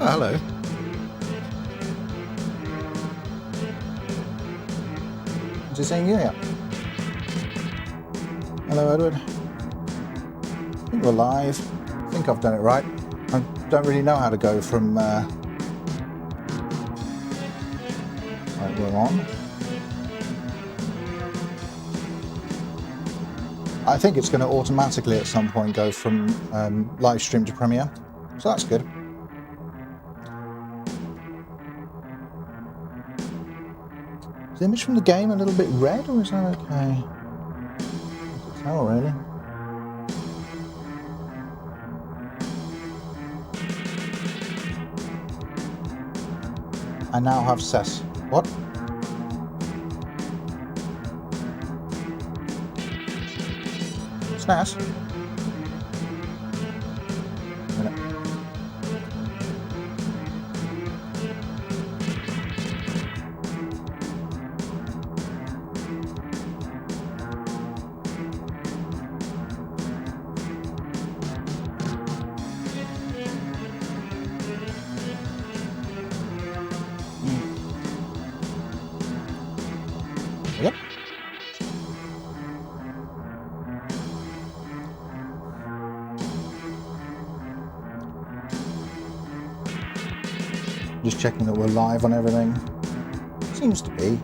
Oh, hello. Is he saying yeah? Hello, Edward. I think we're live. I think I've done it right. I don't really know how to go from... Right, we're on. I think it's going to automatically at some point go from live stream to Premiere. So that's good. Is the image from the game a little bit red, or is that okay? I can't tell, really. I now have SNES. What? SNES? Yep. Just checking that we're live on everything. Seems to be.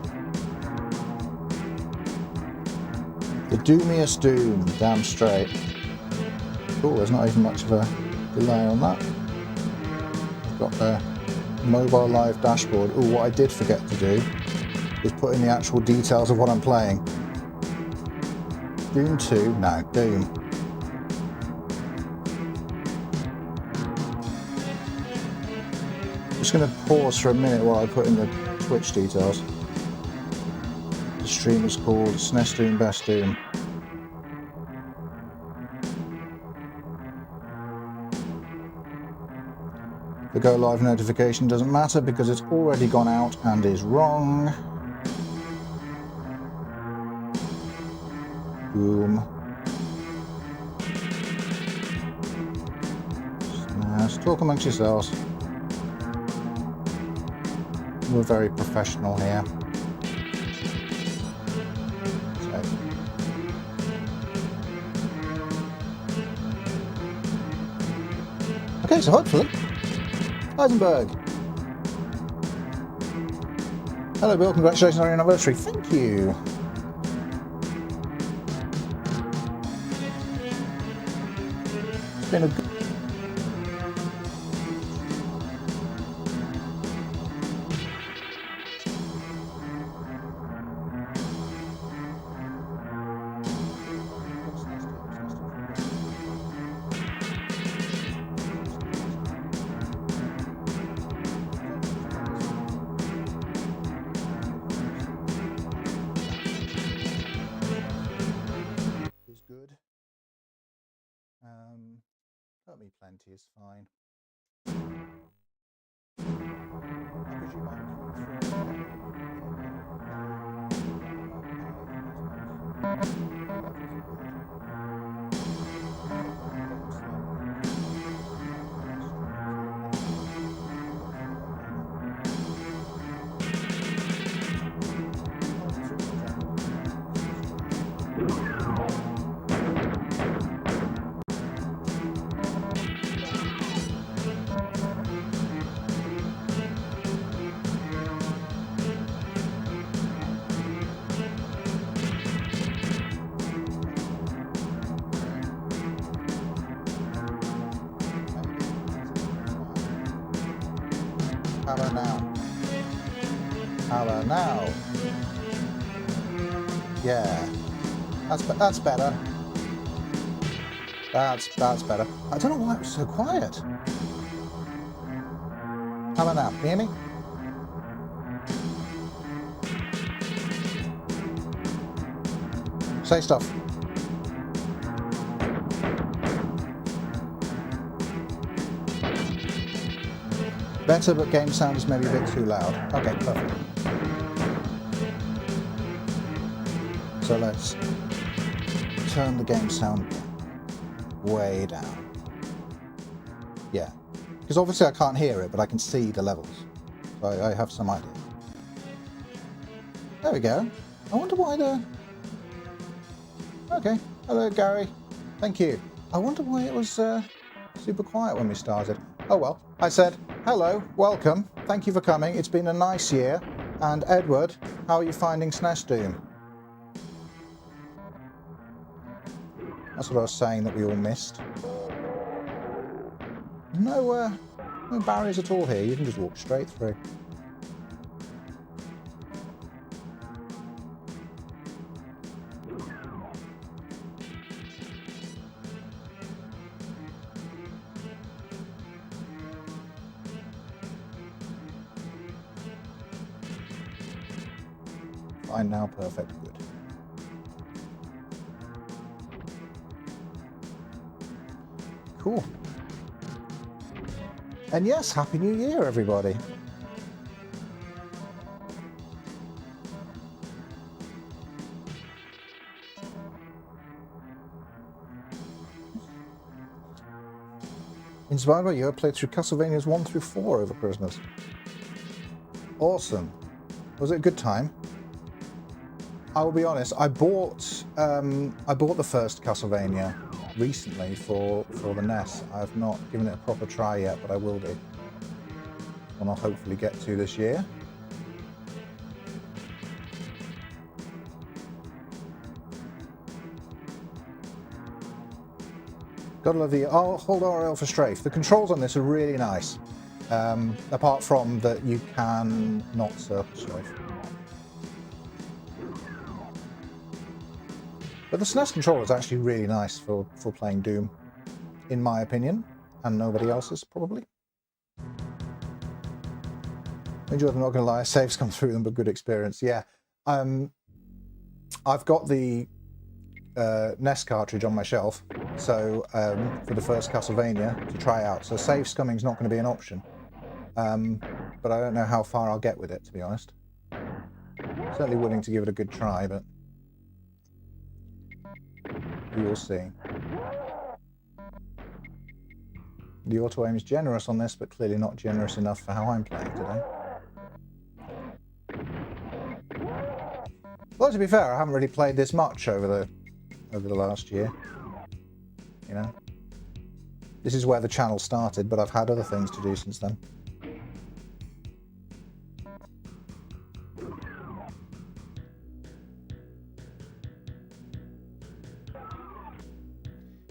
The doomiest doom, damn straight. Cool, there's not even much of a delay on that. I've got the mobile live dashboard. Oh, what I did forget to do is put in the actual details of what I'm playing. Doom 2? No, Doom. Just going to pause for a minute while I put in the Twitch details. The stream is called SNES Doom Best Doom. The go live notification doesn't matter because it's already gone out and is wrong. Boom. SNES, talk amongst yourselves. We're very professional here. So. Okay, so hopefully, Heisenberg. Hello, Bill. Congratulations on your anniversary. Thank you. It's been a good... is good. Got me plenty is fine. I presume How about now? How about now? Yeah, that's better. That's better. I don't know why it was so quiet. How about now? Can you hear me? Say stuff. Better, but game sound is maybe a bit too loud. Okay, perfect. So let's turn the game sound way down. Yeah, Because obviously I can't hear it, but I can see the levels. So I have some idea. There we go. I wonder why the... Okay. Hello, Gary. Thank you. I wonder why it was super quiet when we started. Oh well. I said, hello, welcome, thank you for coming. It's been a nice year. And Edward, how are you finding SNES Doom? That's what I was saying that we all missed. No barriers at all here. You can just walk straight through. Fine now, perfect, good. Cool. And yes, Happy New Year, everybody. Inspired by you, I played through Castlevanias 1 through 4 over Christmas. Awesome. Was it a good time? I will be honest, I bought the first Castlevania recently for the NES. I've not given it a proper try yet, but I will do. And I'll hopefully get to this year. Gotta love the... Oh, hold RL for strafe. The controls on this are really nice. Apart from that you can not circle strafe. But the SNES controller is actually really nice for playing Doom, in my opinion, and nobody else's, probably. I'm not going to lie, saves come through them, but good experience. Yeah, I've got the NES cartridge on my shelf, so for the first Castlevania to try out. So save scumming's not going to be an option, but I don't know how far I'll get with it, to be honest. Certainly willing to give it a good try, but we will see. The auto aim is generous on this, but clearly not generous enough for how I'm playing today. Well, to be fair, I haven't really played this much over the last year. You know, this is where the channel started, but I've had other things to do since then.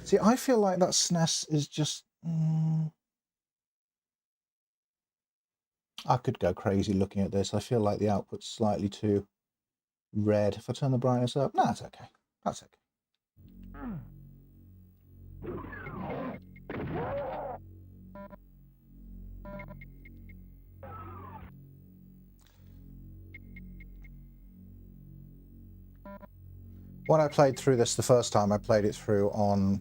See, I feel like that SNES is just... I could go crazy looking at this. I feel like the output's slightly too red. If I turn the brightness up... No, that's okay. That's okay. When I played through this the first time, I played it through on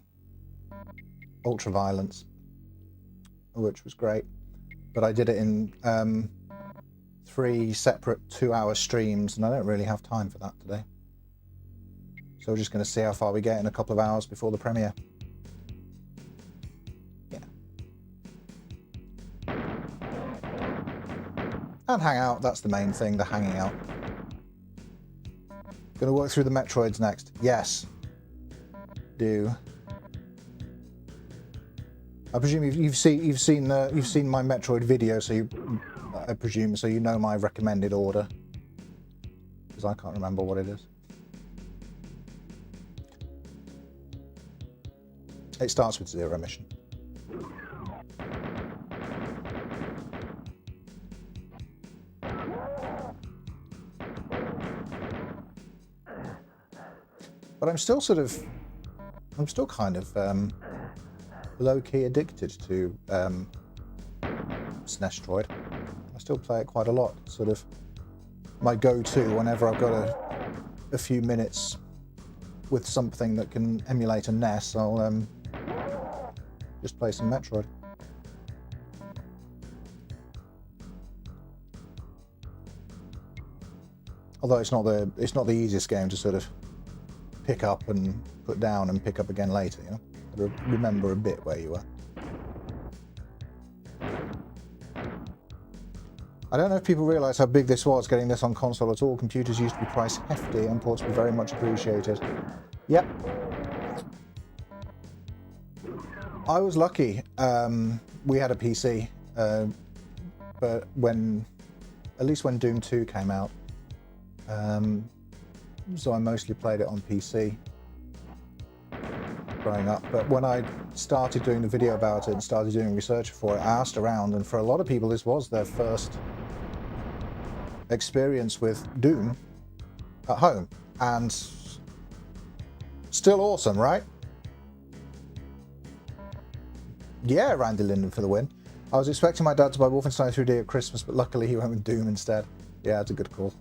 ultraviolence, which was great, but I did it in 3 separate 2-hour streams, and I don't really have time for that today. So we're just going to see how far we get in a couple of hours before the premiere. Yeah. And hang out, that's the main thing, the hanging out. Going to work through the Metroids next. Yes. Do. I presume you've seen my Metroid video, so I presume so you know my recommended order, because I can't remember what it is. It starts with Zero Mission. But I'm still kind of low-key addicted to SNEStroid. I still play it quite a lot. Sort of my go-to whenever I've got a few minutes with something that can emulate a NES. I'll just play some Metroid. Although it's not the easiest game to sort of pick up and put down and pick up again later, you know? Remember a bit where you were. I don't know if people realise how big this was, getting this on console at all. Computers used to be priced hefty and ports were very much appreciated. Yep. I was lucky. We had a PC, but at least when Doom 2 came out, so I mostly played it on PC growing up. But when I started doing the video about it and started doing research for it, I asked around, and for a lot of people this was their first experience with Doom at home, and still awesome, right? Yeah, Randy Linden for the win. I was expecting my dad to buy Wolfenstein 3D at Christmas, but luckily he went with Doom instead. Yeah, it's a good call.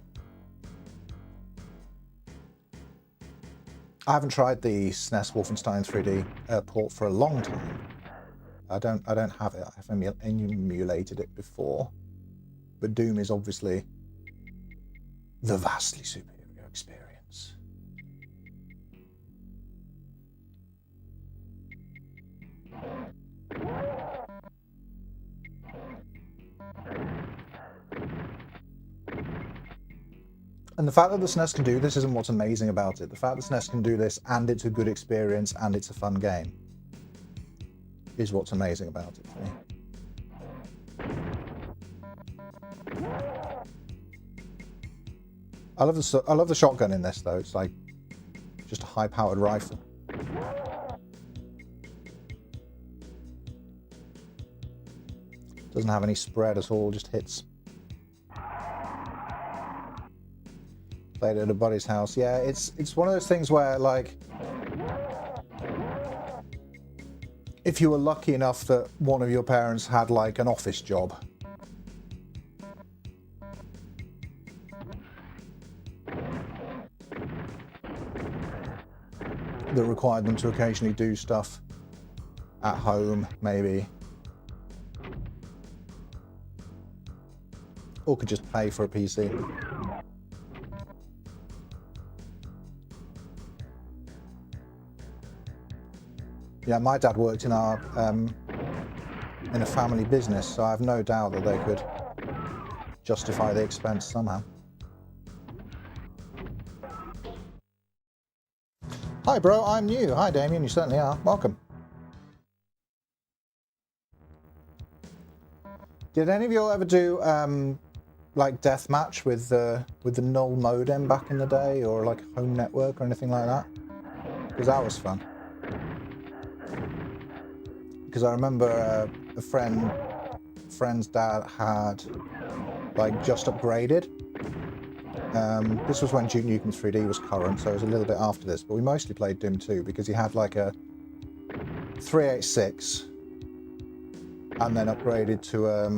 I haven't tried the SNES Wolfenstein 3D port for a long time. I don't have it. I've emulated it before, but Doom is obviously the vastly superior experience. And the fact that the SNES can do this isn't what's amazing about it. The fact that the SNES can do this and it's a good experience and it's a fun game is what's amazing about it for me. I love the shotgun in this though. It's like just a high-powered rifle. Doesn't have any spread at all, just hits. Played at a buddy's house. Yeah, it's one of those things where, like, if you were lucky enough that one of your parents had like an office job, that required them to occasionally do stuff at home, maybe, or could just pay for a PC. Yeah, my dad worked in our in a family business, so I have no doubt that they could justify the expense somehow. Hi bro, I'm new. Hi Damien, you certainly are. Welcome. Did any of you ever do like deathmatch with the null modem back in the day, or like home network or anything like that? Because that was fun. Because I remember a friend's dad had like just upgraded. This was when Duke Nukem 3D was current, so it was a little bit after this, but we mostly played Doom 2 because he had like a 386 and then upgraded to I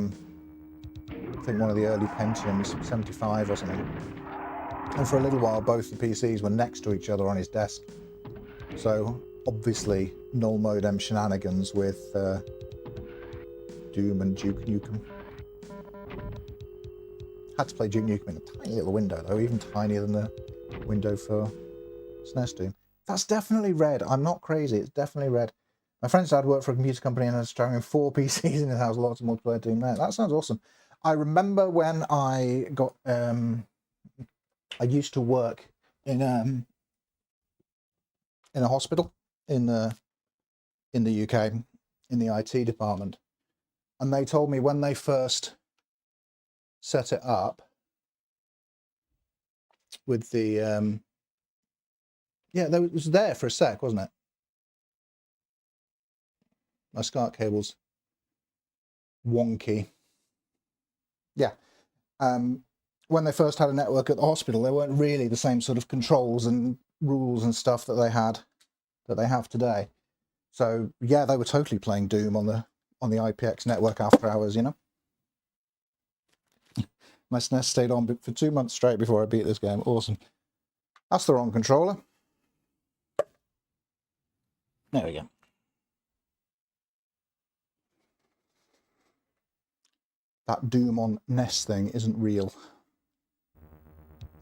think one of the early Pentiums, 75 or something. And for a little while both the PCs were next to each other on his desk. So obviously null modem shenanigans with Doom and Duke Nukem. Had to play Duke Nukem in a tiny little window though, even tinier than the window for SNES Doom. That's definitely red. I'm not crazy, it's definitely red. My friend's dad worked for a computer company and was throwing 4 PCs in his house, lots of multiplayer Doom there. That sounds awesome. I remember when I got I used to work in a hospital in the UK in the IT department, and they told me when they first set it up with the yeah, it was there for a sec, wasn't it? My SCART cable's wonky. Yeah. When they first had a network at the hospital, there weren't really the same sort of controls and rules and stuff that they have today. So yeah, they were totally playing Doom on the IPX network after hours, you know. My SNES stayed on for 2 months straight before I beat this game. Awesome. That's the wrong controller. There we go. That Doom on NES thing isn't real.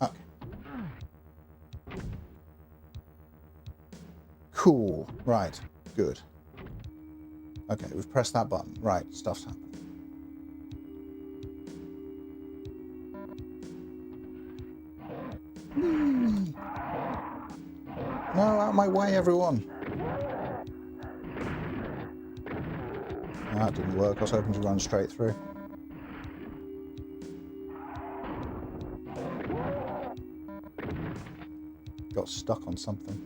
Okay. Cool. Right. Good. Okay, we've pressed that button. Right, stuff's happening. of my way, everyone. Oh, that didn't work. I was hoping to run straight through. Got stuck on something.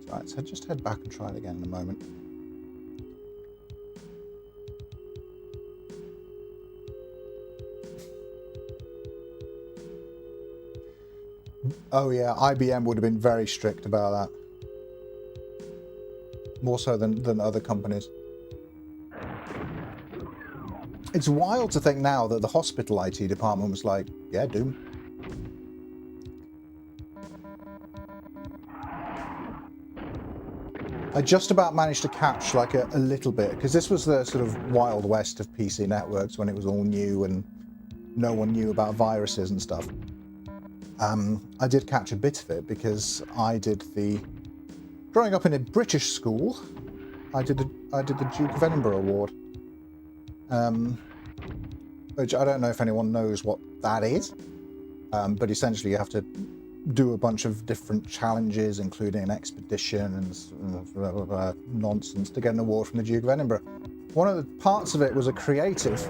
Right, so just head back and try it again in a moment. Oh yeah, IBM would have been very strict about that. More so than other companies. It's wild to think now that the hospital IT department was like, yeah, Doom. I just about managed to catch like a little bit, because this was the sort of wild west of PC networks when it was all new and no one knew about viruses and stuff. I did catch a bit of it because I did the... Growing up in a British school, I did the Duke of Edinburgh Award. Which I don't know if anyone knows what that is, but essentially you have to do a bunch of different challenges, including an expedition and blah, blah, blah, nonsense to get an award from the Duke of Edinburgh. One of the parts of it was a creative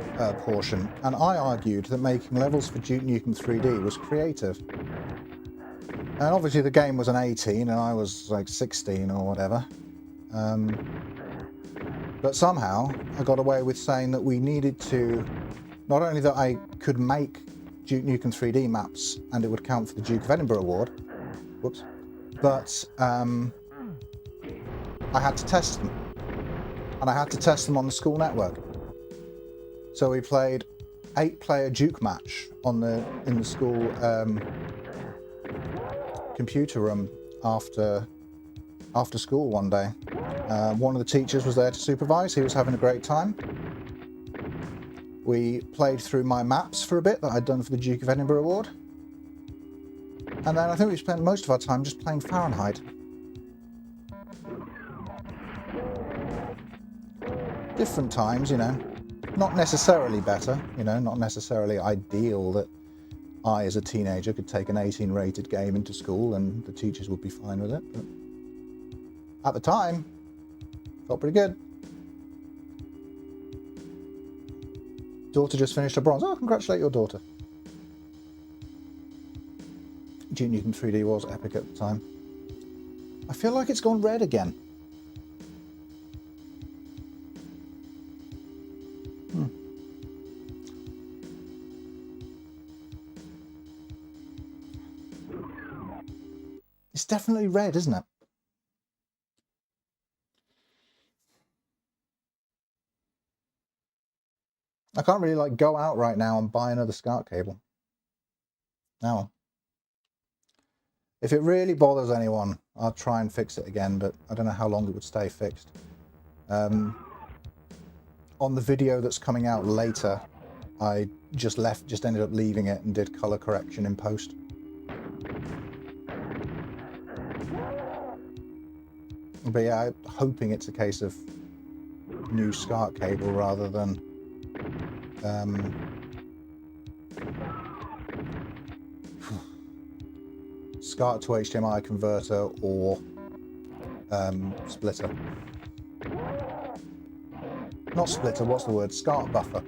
portion, and I argued that making levels for Duke Nukem 3D was creative. And obviously the game was an 18 and I was like 16 or whatever. But somehow I got away with saying that we needed to, not only that I could make Duke Nukem 3D maps and it would count for the Duke of Edinburgh Award, whoops, but I had to test them. And I had to test them on the school network. So we played 8-player Duke match in the school computer room after school one day. One of the teachers was there to supervise. He was having a great time. We played through my maps for a bit that I'd done for the Duke of Edinburgh Award. And then I think we spent most of our time just playing Fahrenheit. Different times, you know. Not necessarily better, you know, not necessarily ideal that I, as a teenager, could take an 18-rated game into school and the teachers would be fine with it. But at the time, felt pretty good. Daughter just finished her bronze. Oh, congratulate your daughter. Duke Nukem 3D was epic at the time. I feel like it's gone red again. It's definitely red, isn't it? I can't really like go out right now and buy another SCART cable. Now, if it really bothers anyone, I'll try and fix it again, but I don't know how long it would stay fixed. On the video that's coming out later, I just ended up leaving it and did color correction in post. But yeah, I'm hoping it's a case of new SCART cable rather than SCART to HDMI converter or splitter. Not splitter, what's the word? SCART buffer.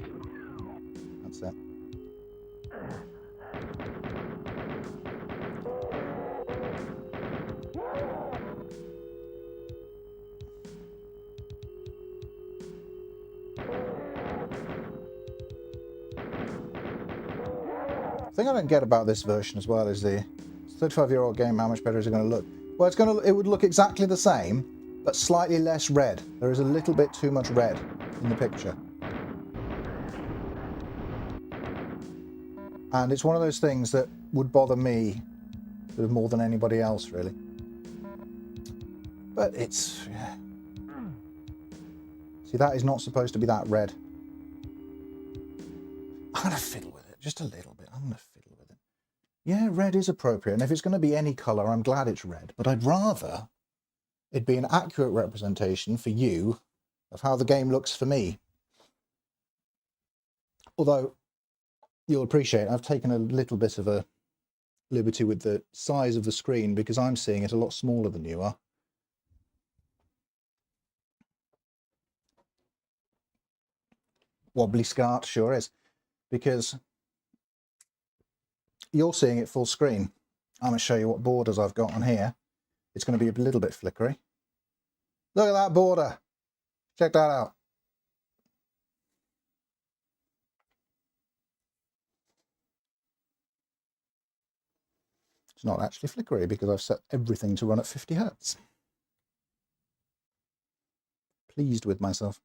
That's it. The thing I don't get about this version as well is the 35-year-old game, how much better is it going to look? Well, it would look exactly the same, but slightly less red. There is a little bit too much red in the picture. And it's one of those things that would bother me sort of more than anybody else, really. But it's... yeah. See, that is not supposed to be that red. I'm going to fiddle with it, just a little bit. I'm going to fiddle with it. Yeah, red is appropriate, and if it's going to be any colour, I'm glad it's red. But I'd rather it be an accurate representation for you of how the game looks for me. Although, you'll appreciate I've taken a little bit of a liberty with the size of the screen because I'm seeing it a lot smaller than you are. Wobbly Scart sure is, because you're seeing it full screen. I'm going to show you what borders I've got on here. It's going to be a little bit flickery. Look at that border. Check that out. It's not actually flickery because I've set everything to run at 50 Hertz. Pleased with myself.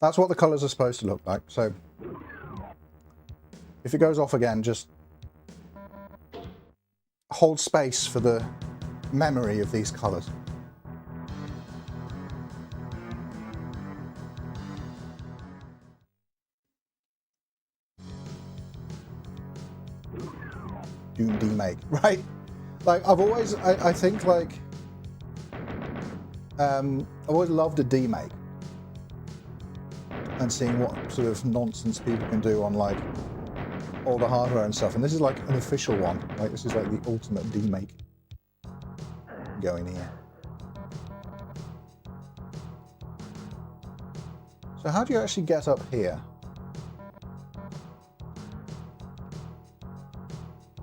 That's what the colours are supposed to look like. So if it goes off again, just hold space for the memory of these colours. Doom demake, right? Like I've always, I think like, I've always loved a demake and seeing what sort of nonsense people can do on like all the hardware and stuff. And this is like an official one. Like this is like the ultimate demake going here. So how do you actually get up here?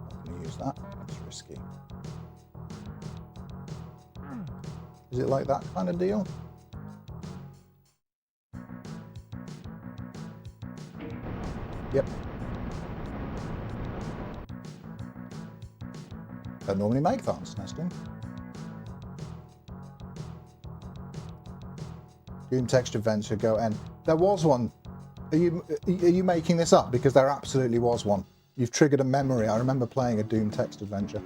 I'm going to use that. That's risky. Is it like that kind of deal? Yep. Don't normally make that on SNES, do you? Doom Text Adventure, go end. There was one. Are you making this up? Because there absolutely was one. You've triggered a memory. I remember playing a Doom Text Adventure.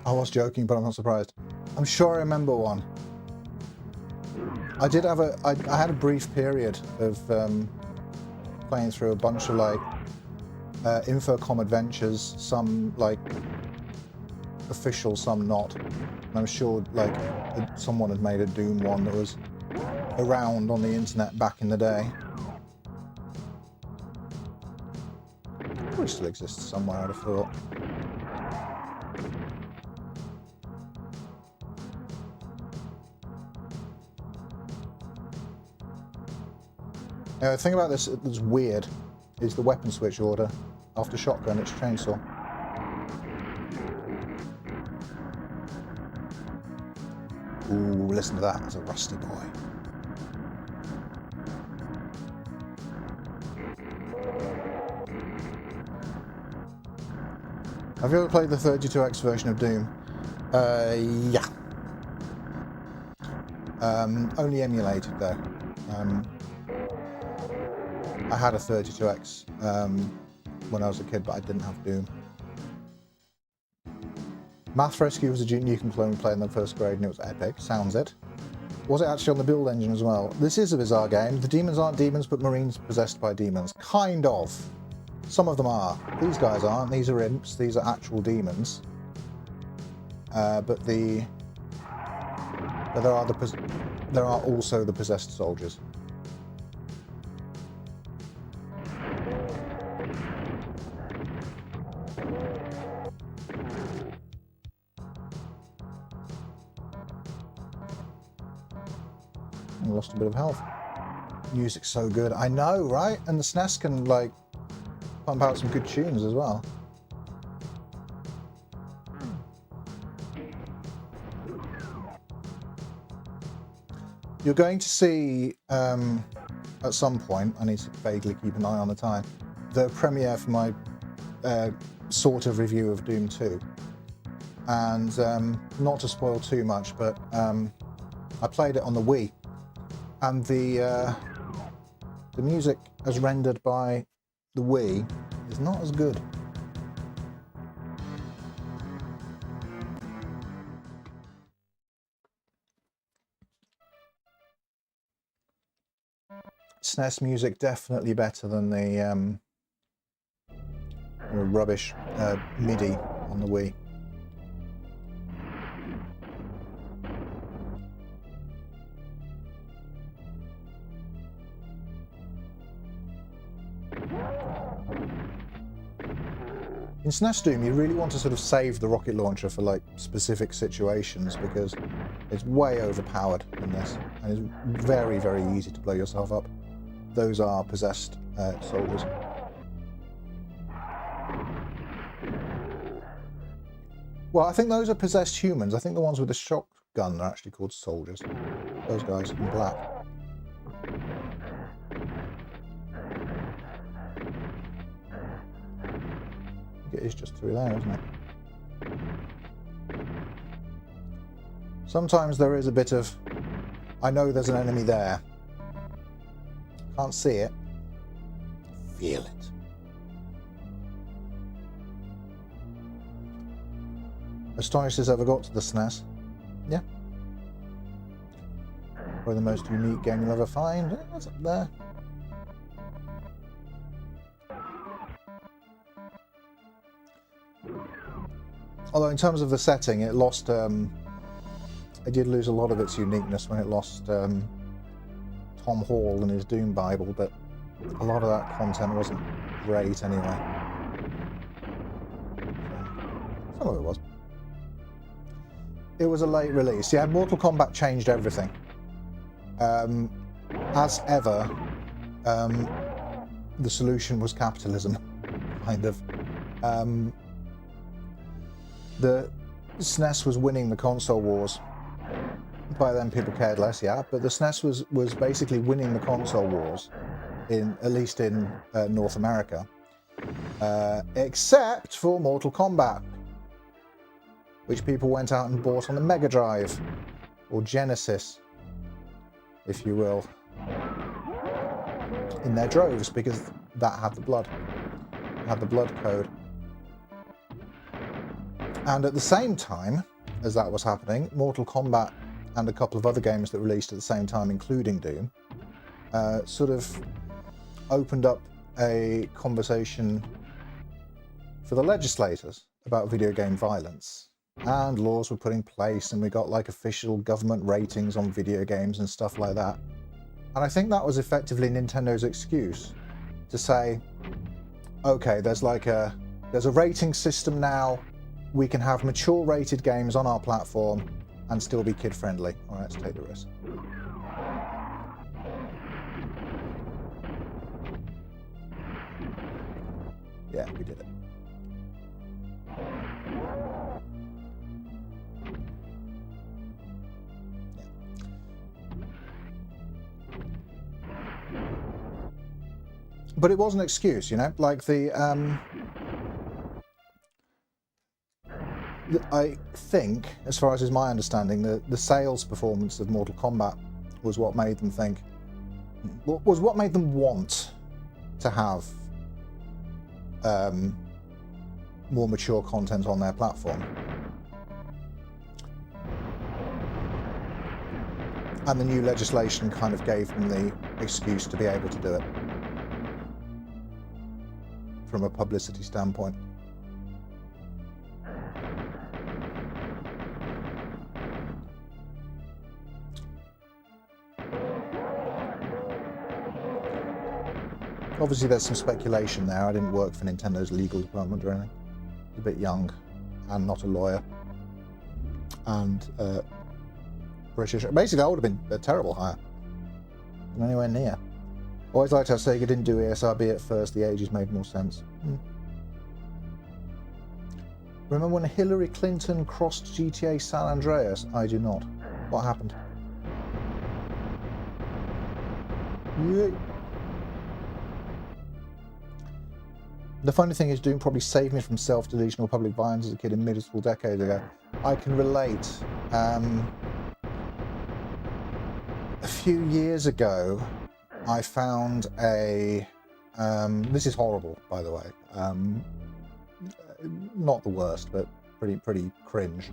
I was joking, but I'm not surprised. I'm sure I remember one. I did have I had a brief period of playing through a bunch of like Infocom adventures, some like official, some not. And I'm sure like someone had made a Doom one that was around on the internet back in the day. Probably still exists somewhere, I'd have thought. The thing about this that's weird is the weapon switch order. After shotgun, it's chainsaw. Ooh, listen to that. That's a rusty boy. Have you ever played the 32X version of Doom? Yeah. Only emulated though. I had a 32X when I was a kid, but I didn't have Doom. Math Rescue was a Duke Nukem clone we played in the first grade and it was epic, sounds it. Was it actually on the build engine as well? This is a bizarre game. The demons aren't demons, but Marines possessed by demons. Kind of. Some of them are. These guys aren't. These are imps. These are actual demons. But there are also the possessed soldiers. I lost a bit of health. Music's so good. I know, right? And the SNES can like pump out some good tunes as well. You're going to see at some point, I need to vaguely keep an eye on the time, the premiere for my sort of review of Doom 2. And not to spoil too much, but I played it on the Wii, and the music as rendered by the Wii is not as good. SNES music definitely better than the rubbish MIDI on the Wii. In SNES Doom, you really want to sort of save the rocket launcher for like specific situations because it's way overpowered in this, and it's very, very easy to blow yourself up. Those are possessed soldiers. Well, I think those are possessed humans. I think the ones with the shotgun are actually called soldiers. Those guys in black. It is just through there, isn't it? Sometimes there is a bit of, I know there's an enemy there. Can't see it. Feel it. Astonished this ever got to the SNES. Yeah. Probably the most unique game you'll ever find. That's up there. Although in terms of the setting, it lost, it did lose a lot of its uniqueness when it lost Tom Hall and his Doom Bible, but a lot of that content wasn't great anyway. Some of it was. It was a late release. Yeah, Mortal Kombat changed everything. As ever, the solution was capitalism, kind of. The SNES was winning the console wars. By then people cared less, yeah, but the SNES was basically winning the console wars, at least in North America, except for Mortal Kombat, which people went out and bought on the Mega Drive, or Genesis, if you will, in their droves, because that had the blood code. And at the same time as that was happening, Mortal Kombat and a couple of other games that released at the same time, including Doom, sort of opened up a conversation for the legislators about video game violence. And laws were put in place, and we got like official government ratings on video games and stuff like that. And I think that was effectively Nintendo's excuse to say, okay, there's a rating system now. We can have mature rated games on our platform and still be kid friendly. All right, let's take the risk. Yeah, we did it. But it was an excuse, you know, like I think, as far as is my understanding, the sales performance of Mortal Kombat was what made them think, was what made them want to have more mature content on their platform. And the new legislation kind of gave them the excuse to be able to do it from a publicity standpoint. Obviously there's some speculation there. I didn't work for Nintendo's legal department or anything. I was a bit young and not a lawyer. And British. Basically I would have been a terrible hire. Not anywhere near. Always liked how Sega didn't do ESRB at first. The ages made more sense. Remember when Hillary Clinton crossed GTA San Andreas? I do not. What happened? Yeah. The funny thing is, Doom probably saved me from self-delusional public violence as a kid in middle school decades ago. I can relate. A few years ago, I found a... this is horrible, by the way. Not the worst, but pretty cringe.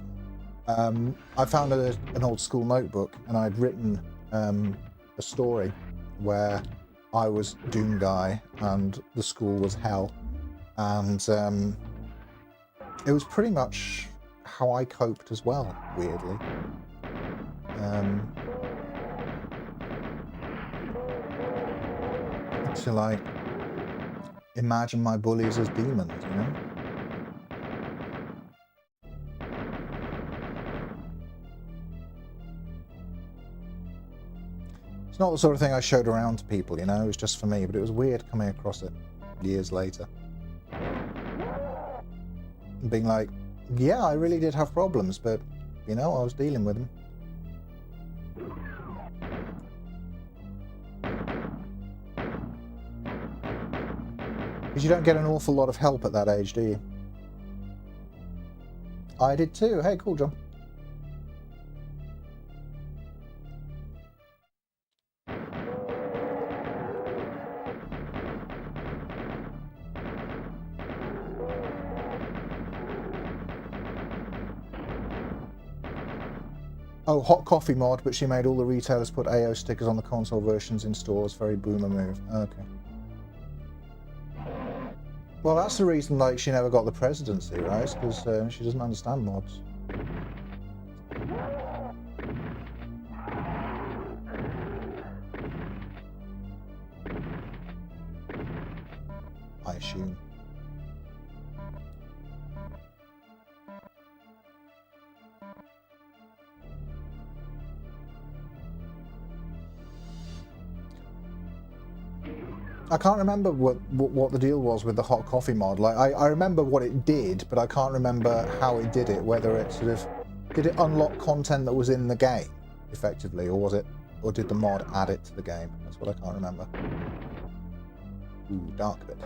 I found an old school notebook, and I'd written a story where I was Doom Guy and the school was hell. And it was pretty much how I coped as well, weirdly. To like imagine my bullies as demons, you know? It's not the sort of thing I showed around to people, you know, it was just for me, but it was weird coming across it years later. And being like, yeah, I really did have problems, but, you know, I was dealing with them. Because you don't get an awful lot of help at that age, do you? I did too. Hey, cool, John. Oh, Hot Coffee mod, but she made all the retailers put AO stickers on the console versions in stores. Very boomer move. Okay. Well, that's the reason, like, she never got the presidency, right? Because she doesn't understand mods. I assume. I can't remember what the deal was with the Hot Coffee mod. Like, I remember what it did, but I can't remember how it did it. Whether it sort of did it unlock content that was in the game, effectively, or did the mod add it to the game? That's what I can't remember. Ooh, dark bit.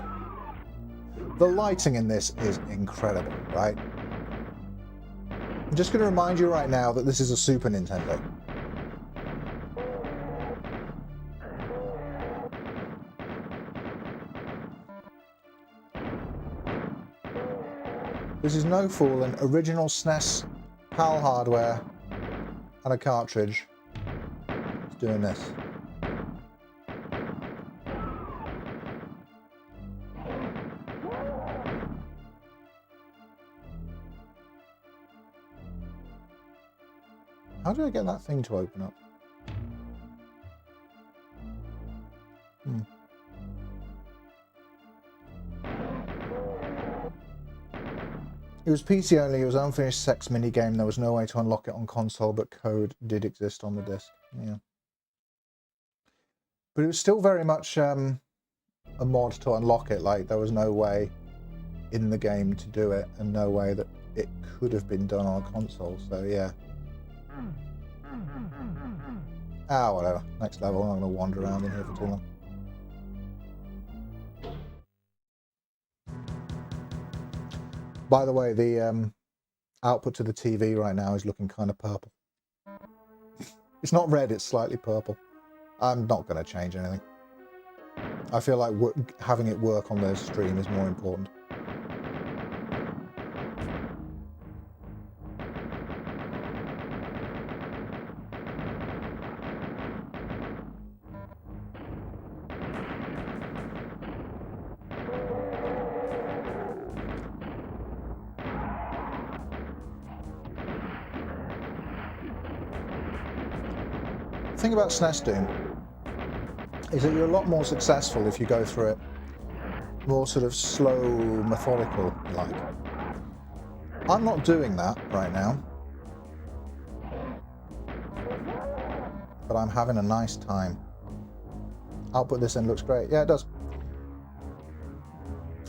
The lighting in this is incredible, right? I'm just going to remind you right now that this is a Super Nintendo. This is no fooling, original SNES PAL hardware and a cartridge. It's doing this. How do I get that thing to open up? It was PC only, it was an unfinished sex minigame, there was no way to unlock it on console, but code did exist on the disc. Yeah. But it was still very much a mod to unlock it, like there was no way in the game to do it, and no way that it could have been done on a console, so yeah. Ah, whatever. Next level, I'm not going to wander around in here for too long. By the way, the output to the TV right now is looking kind of purple. It's not red, it's slightly purple. I'm not going to change anything. I feel like having it work on the stream is more important. The thing about SNES Doom is that you're a lot more successful if you go through it more sort of slow, methodical like. I'm not doing that right now, but I'm having a nice time. Output this in looks great. Yeah, it does.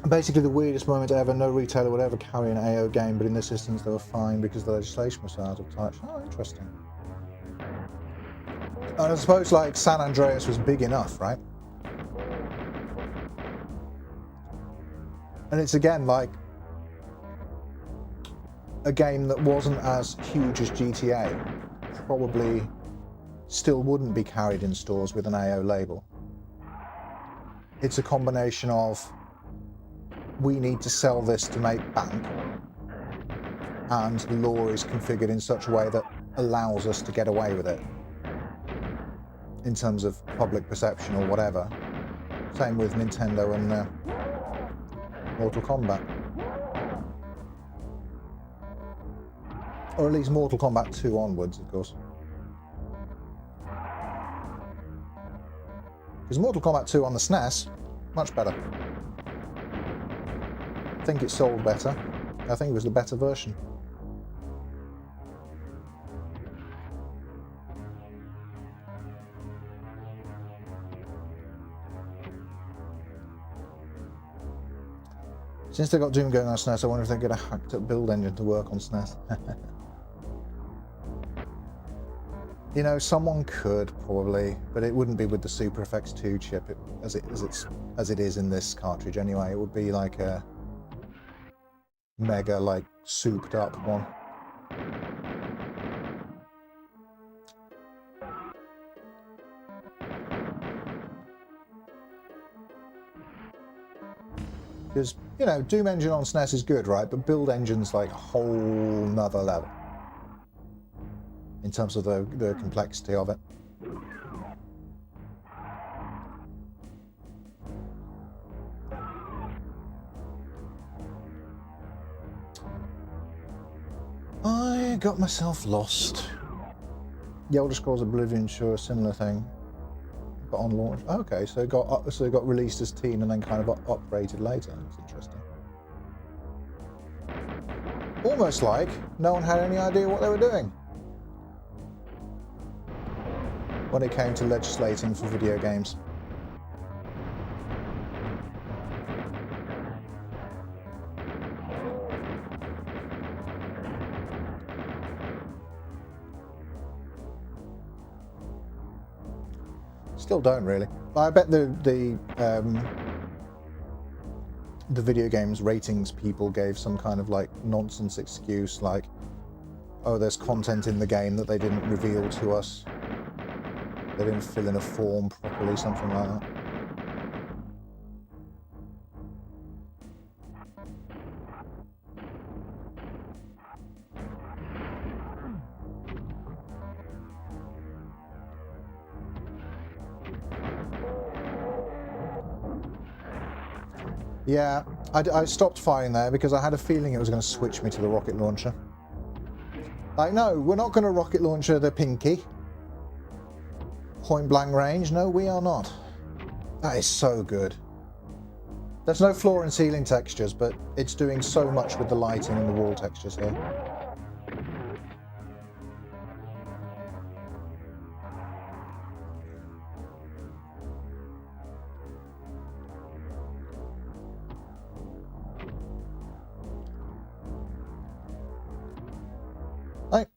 Basically the weirdest moment ever, no retailer would ever carry an AO game, but in this instance they were fine because the legislation was so out of touch. Oh, interesting. And I suppose, like, San Andreas was big enough, right? And it's, again, like, a game that wasn't as huge as GTA. Probably still wouldn't be carried in stores with an AO label. It's a combination of, we need to sell this to make bank, and the law is configured in such a way that allows us to get away with it. In terms of public perception or whatever. Same with Nintendo and Mortal Kombat. Or at least Mortal Kombat 2 onwards, of course. Because Mortal Kombat 2 on the SNES, much better. I think it sold better. I think it was the better version. Since they got Doom going on SNES, I wonder if they get a hacked up build engine to work on SNES. You know, someone could probably, but it wouldn't be with the Super FX 2 chip as it is in this cartridge anyway. It would be like a mega, like, souped up one. Because, you know, Doom engine on SNES is good, right? But build engine's like a whole nother level in terms of the complexity of it. I got myself lost. The Elder Scrolls Oblivion sure a similar thing, but on launch. Okay, so it got released as teen and then kind of upgraded later. That's interesting. Almost like no one had any idea what they were doing when it came to legislating for video games. Still don't really. I bet the video games ratings people gave some kind of like nonsense excuse, like, oh, there's content in the game that they didn't reveal to us. They didn't fill in a form properly, something like that. Yeah, I stopped firing there because I had a feeling it was going to switch me to the rocket launcher. Like, no, we're not going to rocket launcher the Pinky. Point blank range. No, we are not. That is so good. There's no floor and ceiling textures, but it's doing so much with the lighting and the wall textures here. Like,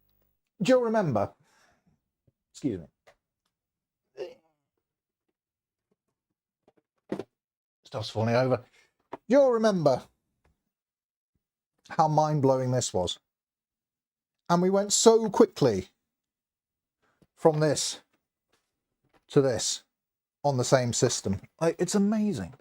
do you remember? Excuse me. Stuff's falling over. You'll remember how mind-blowing this was. And we went so quickly from this to this on the same system. Like, it's amazing.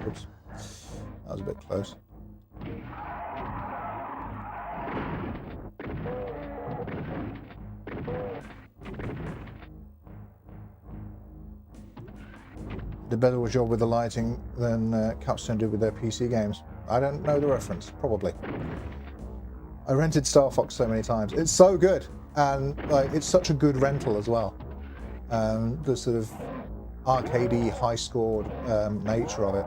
Oops, that was a bit close. Did a better job with the lighting than Capstone did with their PC games. I don't know the reference, probably. I rented Star Fox so many times. It's so good, and like it's such a good rental as well. The sort of arcadey, high-scored nature of it.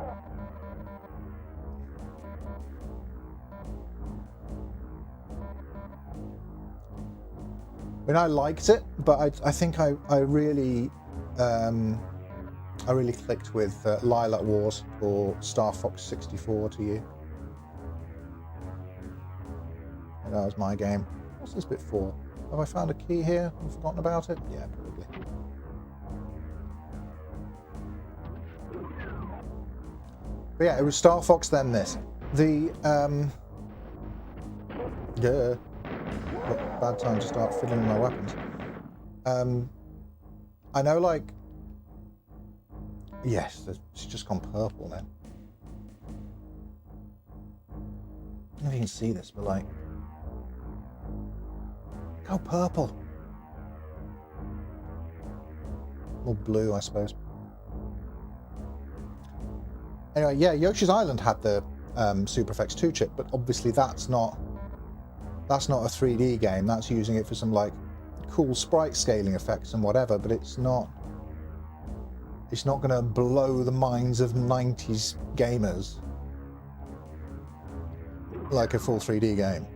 I mean, I liked it, but I think I really clicked with Lilac Wars or Star Fox 64 to you. And that was my game. What's this bit for? Have I found a key here and forgotten about it? Yeah, probably. But yeah, it was Star Fox, then this. Yeah. Bad time to start fiddling with my weapons. I know, like, Yes, it's just gone purple now. I don't know if you can see this, but like, go purple. Or blue, I suppose. Anyway, yeah, Yoshi's Island had the Super FX 2 chip, but obviously that's not a 3D game. That's using it for some like cool sprite scaling effects and whatever, but it's not going to blow the minds of 90s gamers like a full 3D game.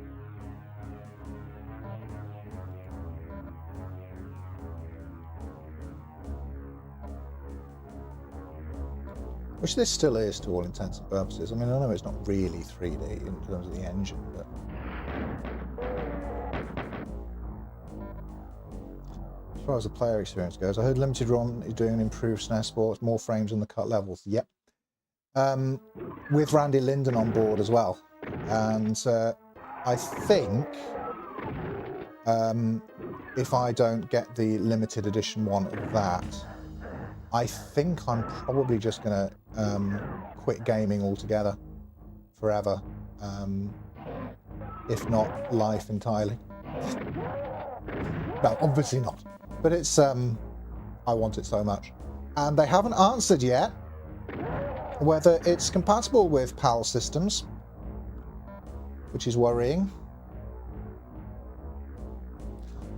Which this still is to all intents and purposes. I mean, I know it's not really 3D in terms of the engine, but... As far as the player experience goes, I heard Limited Run is doing improved SNES sports, more frames on the cut levels. Yep. With Randy Linden on board as well. And I think if I don't get the limited edition one of that, I think I'm probably just going to quit gaming altogether, forever, if not life entirely. No, obviously not. But it's, I want it so much. And they haven't answered yet whether it's compatible with PAL systems, which is worrying.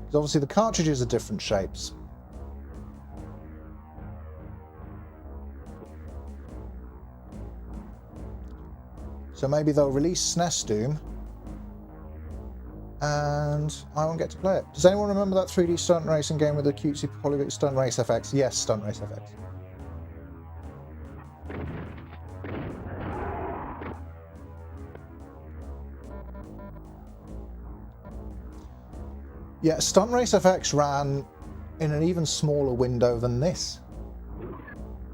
Because obviously the cartridges are different shapes. So maybe they'll release SNES Doom and I won't get to play it. Does anyone remember that 3D stunt racing game with the cutesy polygon Stunt Race FX? Yes, Stunt Race FX. Yeah, Stunt Race FX ran in an even smaller window than this,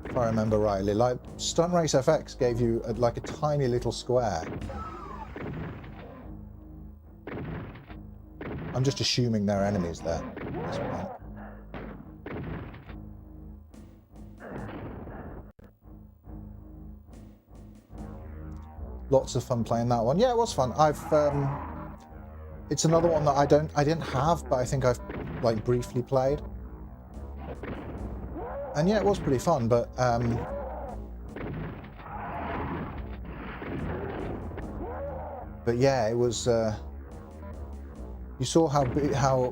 if I remember rightly. Like, Stunt Race FX gave you like a tiny little square. I'm just assuming there are enemies there at this point. Lots of fun playing that one. Yeah, it was fun. It's another one that I didn't have, but I think I've like briefly played. And yeah, it was pretty fun, but yeah, it was. You saw how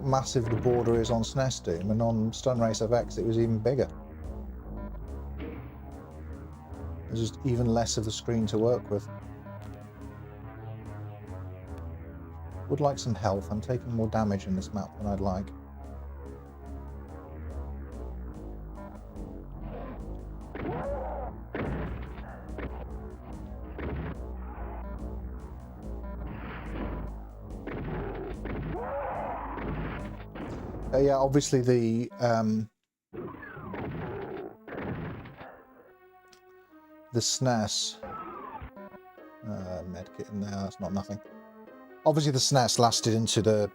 massive the border is on SNES Doom, and on Stunt Race FX it was even bigger. There's just even less of the screen to work with. Would like some health. I'm taking more damage in this map than I'd like. Yeah, obviously the SNES medkit in there. That's not nothing. Obviously, the SNES lasted into the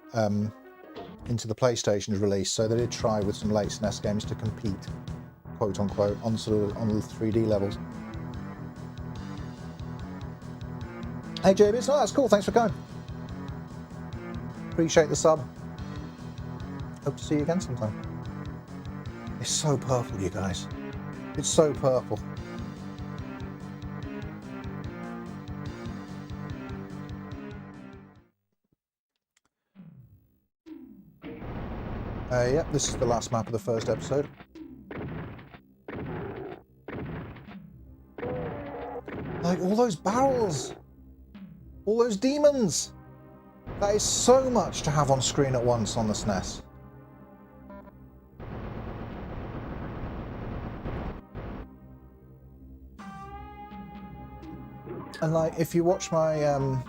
PlayStation's release, so they did try with some late SNES games to compete, quote unquote, on the 3D levels. Hey JB, oh, that's cool. Thanks for coming. Appreciate the sub. Hope to see you again sometime. It's so purple, you guys. It's so purple. Yep, this is the last map of the first episode. Like, all those barrels! All those demons! That is so much to have on screen at once on the SNES. And like, if you watch my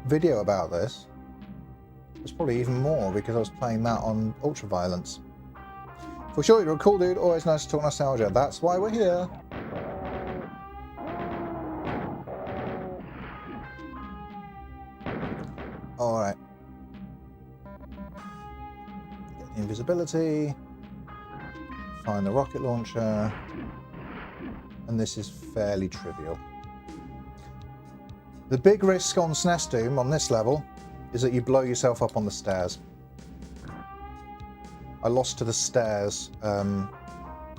video about this, there's probably even more because I was playing that on Ultraviolence. For sure, you're a cool dude. Always nice to talk nostalgia. That's why we're here. Alright. Get the invisibility. Find the rocket launcher. and this is fairly trivial. The big risk on SNES Doom on this level is that you blow yourself up on the stairs. I lost to the stairs. I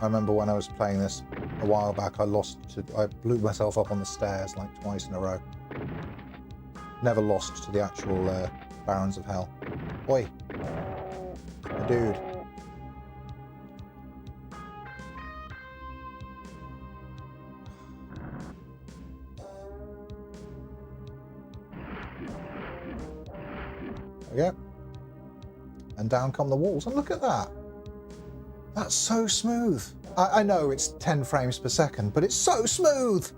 remember when I was playing this a while back, I blew myself up on the stairs like twice in a row. Never lost to the actual Barons of Hell. Oi! Dude. There we go. And down come the walls. And look at that. That's so smooth. I know it's 10 frames per second, but it's so smooth.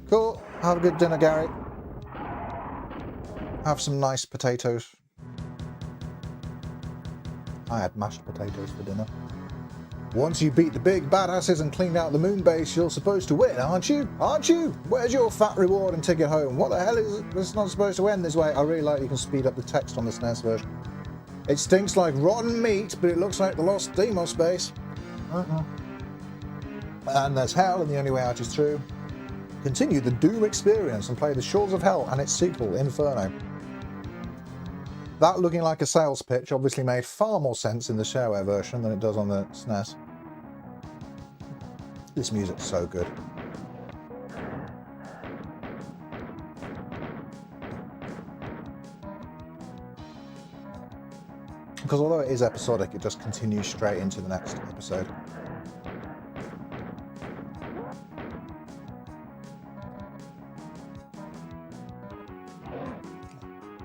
Cool. Have a good dinner, Gary. Have some nice potatoes. I had mashed potatoes for dinner. Once you beat the big badasses and cleaned out the moon base, you're supposed to win, aren't you? Aren't you? Where's your fat reward and ticket home? What the hell is it? It's not supposed to end this way. I really like you can speed up the text on the SNES version. It stinks like rotten meat, but it looks like the lost Deimos base. And there's hell, and the only way out is through. Continue the Doom experience and play the Shores of Hell and its sequel, Inferno. That looking like a sales pitch obviously made far more sense in the shareware version than it does on the SNES. This music's so good. Because although it is episodic, it just continues straight into the next episode.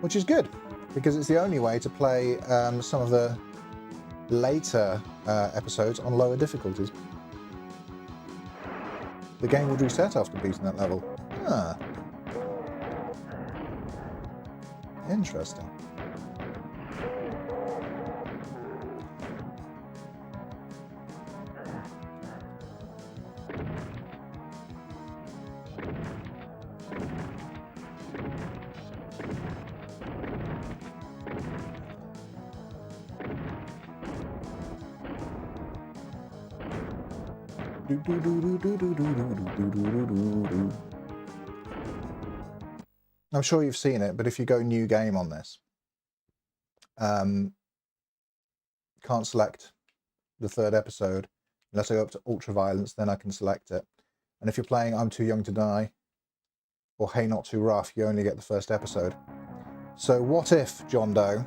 Which is good, because it's the only way to play some of the later episodes on lower difficulties. The game would reset after beating that level. Ah. Interesting. I'm sure you've seen it, but if you go new game on this, can't select the third episode unless I go up to ultraviolence, then I can select it. And if you're playing I'm Too Young to Die or Hey Not Too Rough, you only get the first episode. So what if, John Doe,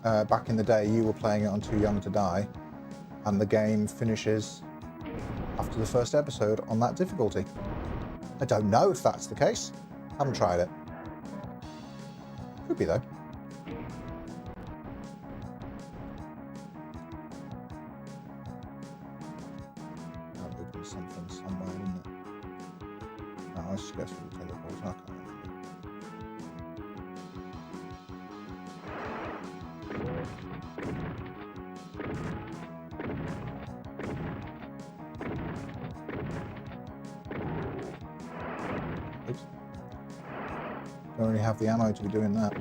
back in the day you were playing it on Too Young to Die and the game finishes after the first episode on that difficulty? I don't know if that's the case. Haven't tried it. Could be though. That opens something somewhere, isn't it? No, let's just go through the teleports. I can't remember. Oops. Don't really have the ammo to be doing that.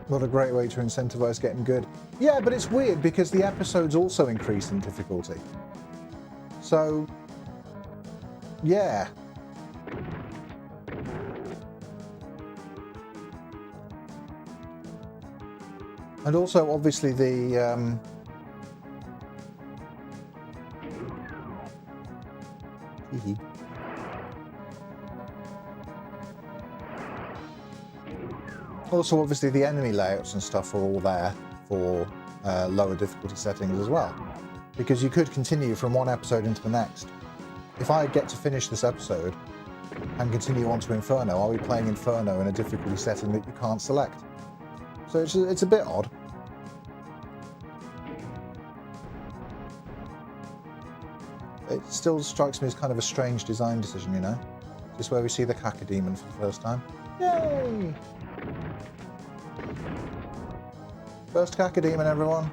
What a great way to incentivize getting good. Yeah, but it's weird because the episodes also increase in difficulty. So, yeah. And also, obviously, the also, obviously, the enemy layouts and stuff are all there for lower difficulty settings as well. Because you could continue from one episode into the next. If I get to finish this episode and continue on to Inferno, I'll be playing Inferno in a difficulty setting that you can't select. So it's a bit odd. It still strikes me as kind of a strange design decision, you know? Just where we see the Cacodemon for the first time. Yay! First Cacodemon, everyone.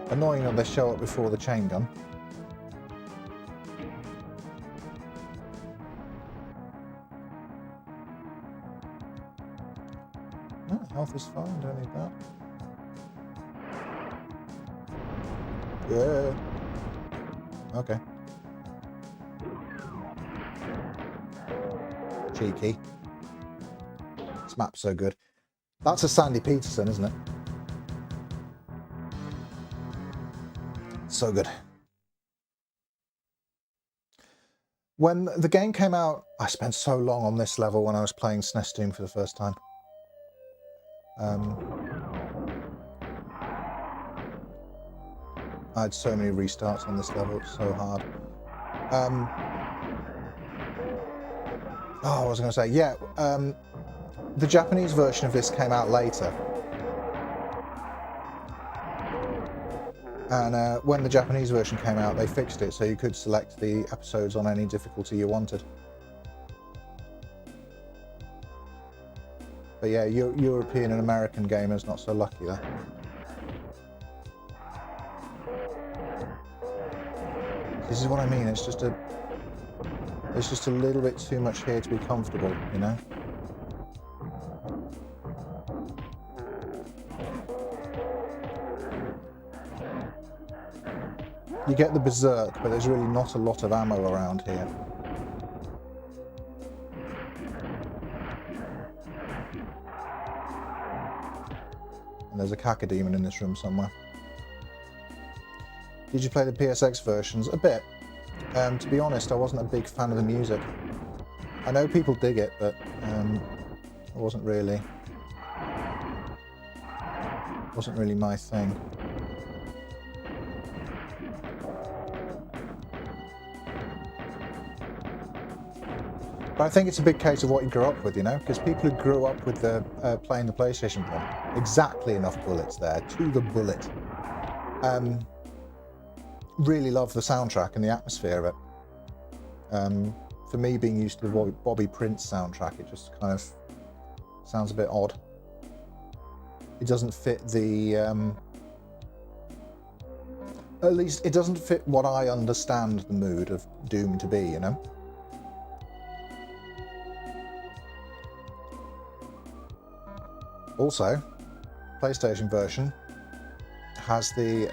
Annoying that they show up before the chain gun. No, health is fine, don't need that. Yeah. Okay. Cheeky. This map's so good. That's a Sandy Peterson, isn't it? So good. When the game came out, I spent so long on this level when I was playing SNES Doom for the first time. I had so many restarts on this level, it's so hard. Oh, I was going to say, yeah, the Japanese version of this came out later. And when the Japanese version came out, they fixed it so you could select the episodes on any difficulty you wanted. But yeah, European and American gamers not so lucky there. This is what I mean, it's just a little bit too much here to be comfortable, you know? You get the Berserk, but there's really not a lot of ammo around here. And there's a Cacodemon in this room somewhere. Did you play the PSX versions? A bit. To be honest, I wasn't a big fan of the music. I know people dig it, but it wasn't really my thing. But I think it's a big case of what you grew up with, you know, because people who grew up with the playing the PlayStation 1, exactly enough bullets there, to the bullet, really love the soundtrack and the atmosphere of it. For me, being used to the Bobby Prince soundtrack, it just kind of sounds a bit odd. It doesn't fit the... at least, it doesn't fit what I understand the mood of Doom to be, you know? Also, PlayStation version has the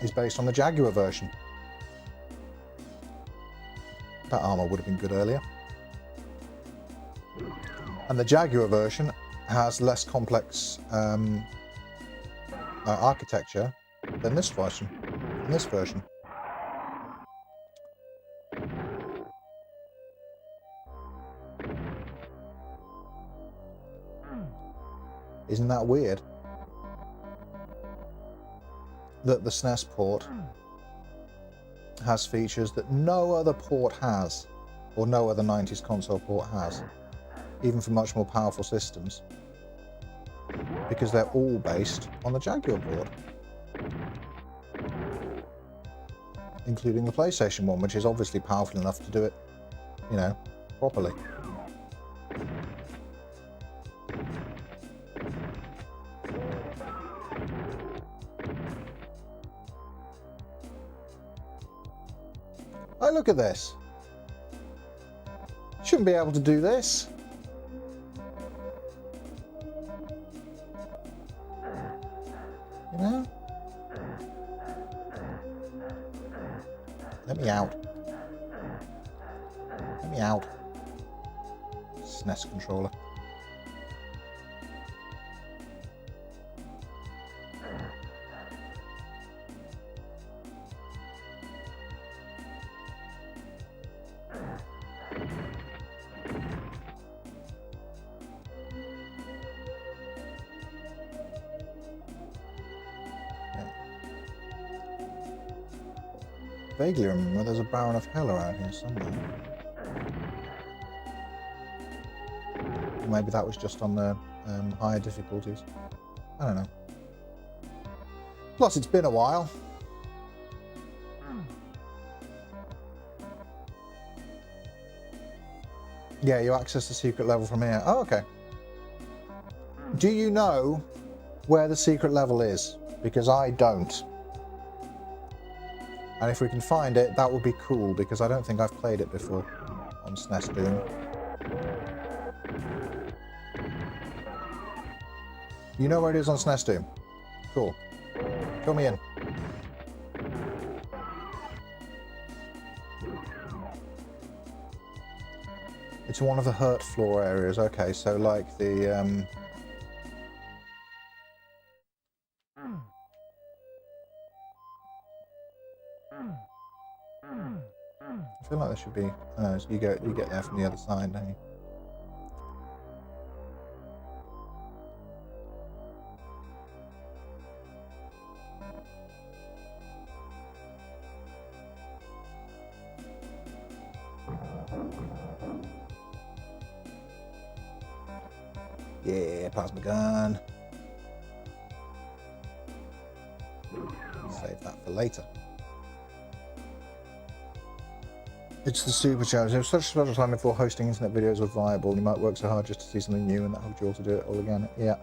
is based on the Jaguar version. That armor would have been good earlier. And the Jaguar version has less complex architecture than this version. Isn't that weird? That the SNES port has features that no other port has, or no other 90s console port has, even for much more powerful systems, because they're all based on the Jaguar port, including the PlayStation 1, which is obviously powerful enough to do it, you know, properly. Oh, look at this. Shouldn't be able to do this. You know? Let me out. Let me out. SNES controller. Vaguely remember there's a Baron of Hell around here somewhere. Maybe that was just on the higher difficulties. I don't know. Plus, it's been a while. Yeah, you access the secret level from here. Oh, okay. Do you know where the secret level is, because I don't. And if we can find it, that would be cool, because I don't think I've played it before on SNES Doom. You know where it is on SNES Doom? Cool. Fill me in. It's one of the hurt floor areas. Okay, so like the I feel like there should be. So you get there from the other side, don't you? Yeah, plasma gun. Save that for later. It's the supercharge. There was such a special time before hosting internet videos were viable. You might work so hard just to see something new, and that helped you all to do it all again. Yeah.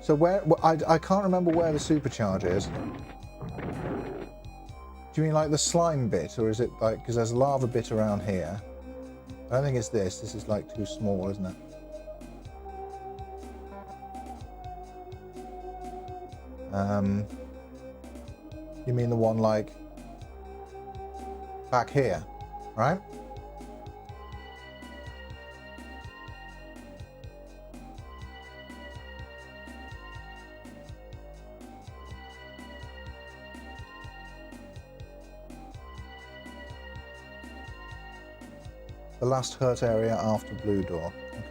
So where I can't remember where the supercharge is. Do you mean like the slime bit, or is it like, because there's a lava bit around here? I don't think it's this. This is like too small, isn't it? You mean the one like back here, right? The last hurt area after blue door. Okay.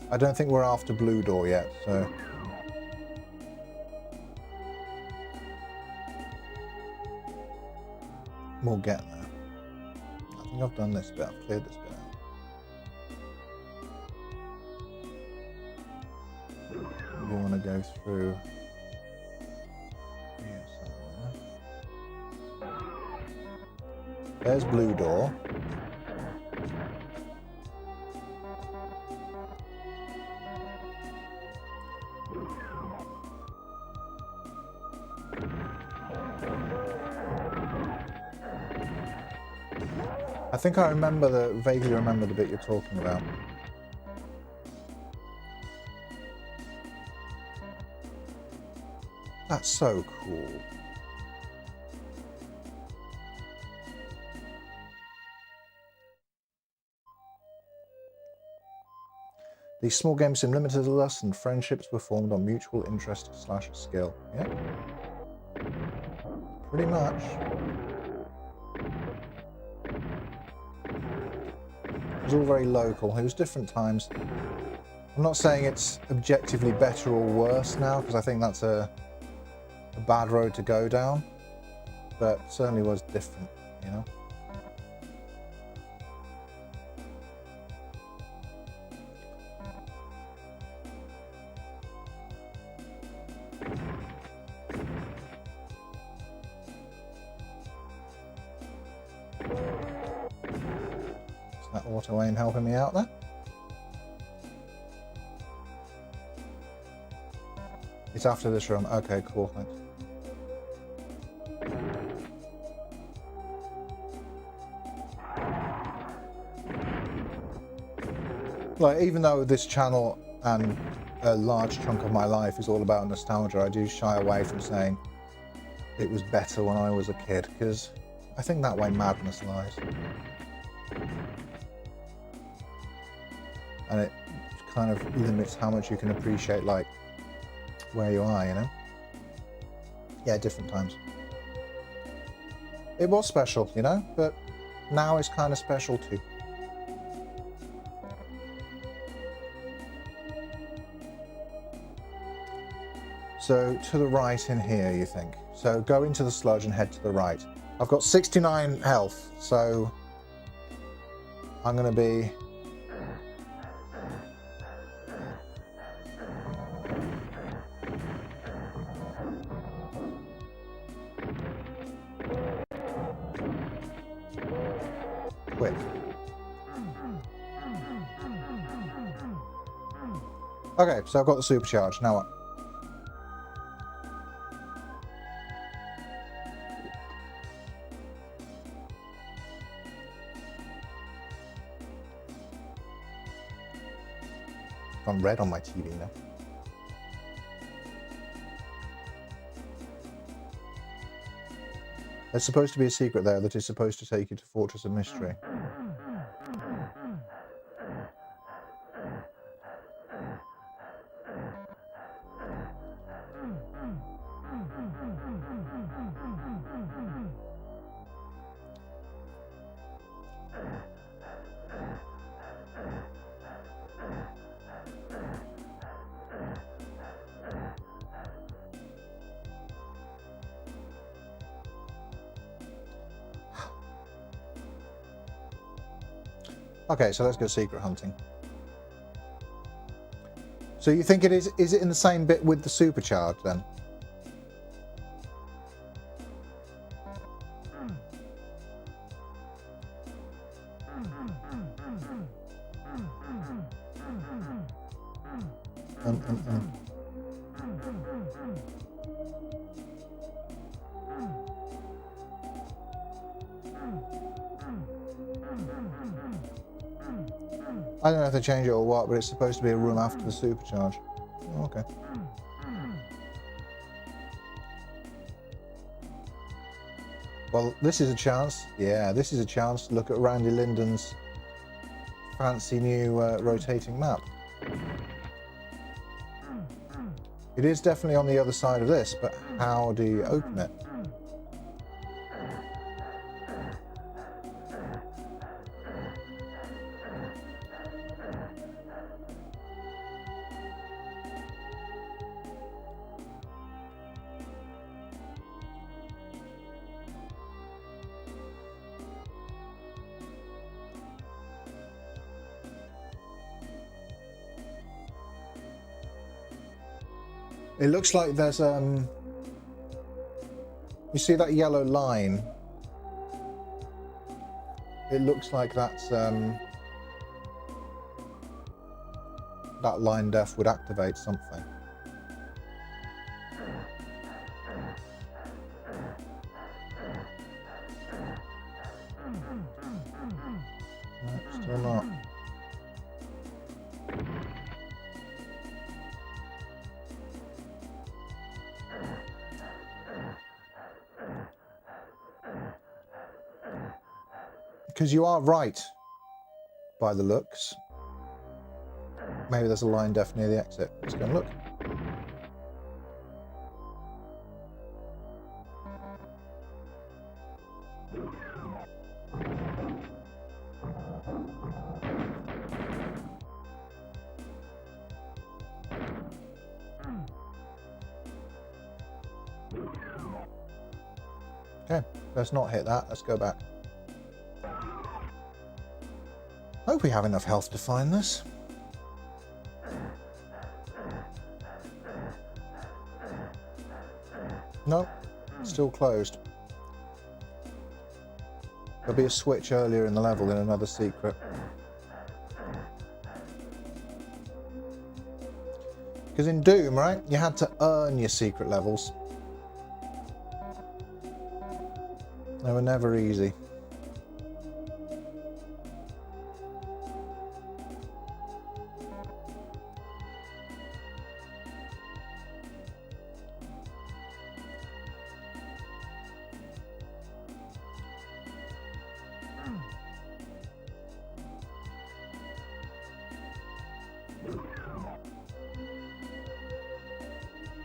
I don't think we're after blue door yet, so. We'll get there. I think I've done this bit, I've cleared this bit out. We want to go through here somewhere. There's blue door. I think I vaguely remember the bit you're talking about. That's so cool. These small games seem limited to us, and friendships were formed on mutual interest / skill. Yeah. Pretty much. It was all very local. It was different times. I'm not saying it's objectively better or worse now, because I think that's a bad road to go down, but it certainly was different, you know? Is that auto aim helping me out there? It's after this room. Okay, cool, thanks. Like, even though this channel and a large chunk of my life is all about nostalgia, I do shy away from saying it was better when I was a kid, because I think that way madness lies. And it kind of limits how much you can appreciate, like, where you are, you know? Yeah, different times. It was special, you know, but now it's kind of special too. So to the right in here, you think? So go into the sludge and head to the right. I've got 69 health, so I'm going to be... quick. Okay, so I've got the supercharge. Now what? Gone red on my TV now. There's supposed to be a secret there that is supposed to take you to Fortress of Mystery. Okay, so let's go secret hunting. So you think it is it in the same bit with the supercharge then? I don't know if they change it or what, but it's supposed to be a room after the supercharge. Oh, okay. Well, this is a chance. Yeah, this is a chance to look at Randy Lyndon's fancy new rotating map. It is definitely on the other side of this, but how do you open it? It looks like there's you see that yellow line? It looks like that's that line def would activate something. No, still not. Because you are right, by the looks. Maybe there's a line def near the exit. Let's go and look. Okay, let's not hit that. Let's go back. Hope we have enough health to find this. Nope, still closed. There'll be a switch earlier in the level in another secret. Because in Doom, right, you had to earn your secret levels. They were never easy.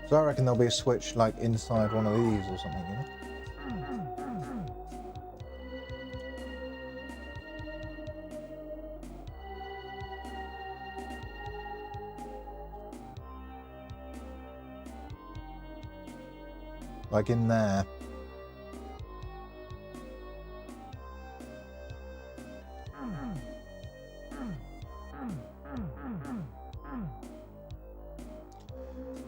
So I reckon there'll be a switch like inside one of these or something, you know? Like in there.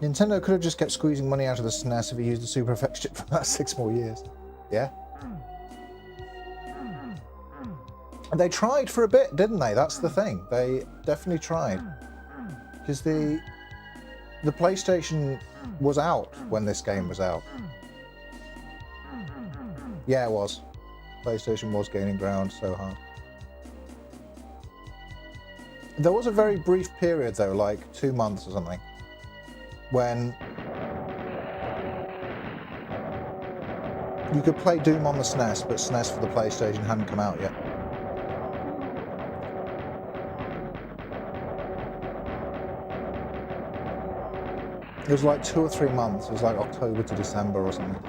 Nintendo could have just kept squeezing money out of the SNES if it used the Super Effects chip for about 6 more years. Yeah? And they tried for a bit, didn't they? That's the thing. They definitely tried. Because the the PlayStation was out when this game was out. Yeah, it was. PlayStation was gaining ground so hard. There was a very brief period though, like 2 months or something, when you could play Doom on the SNES, but SNES for the PlayStation hadn't come out yet. It was like 2 or 3 months. It was like October to December or something.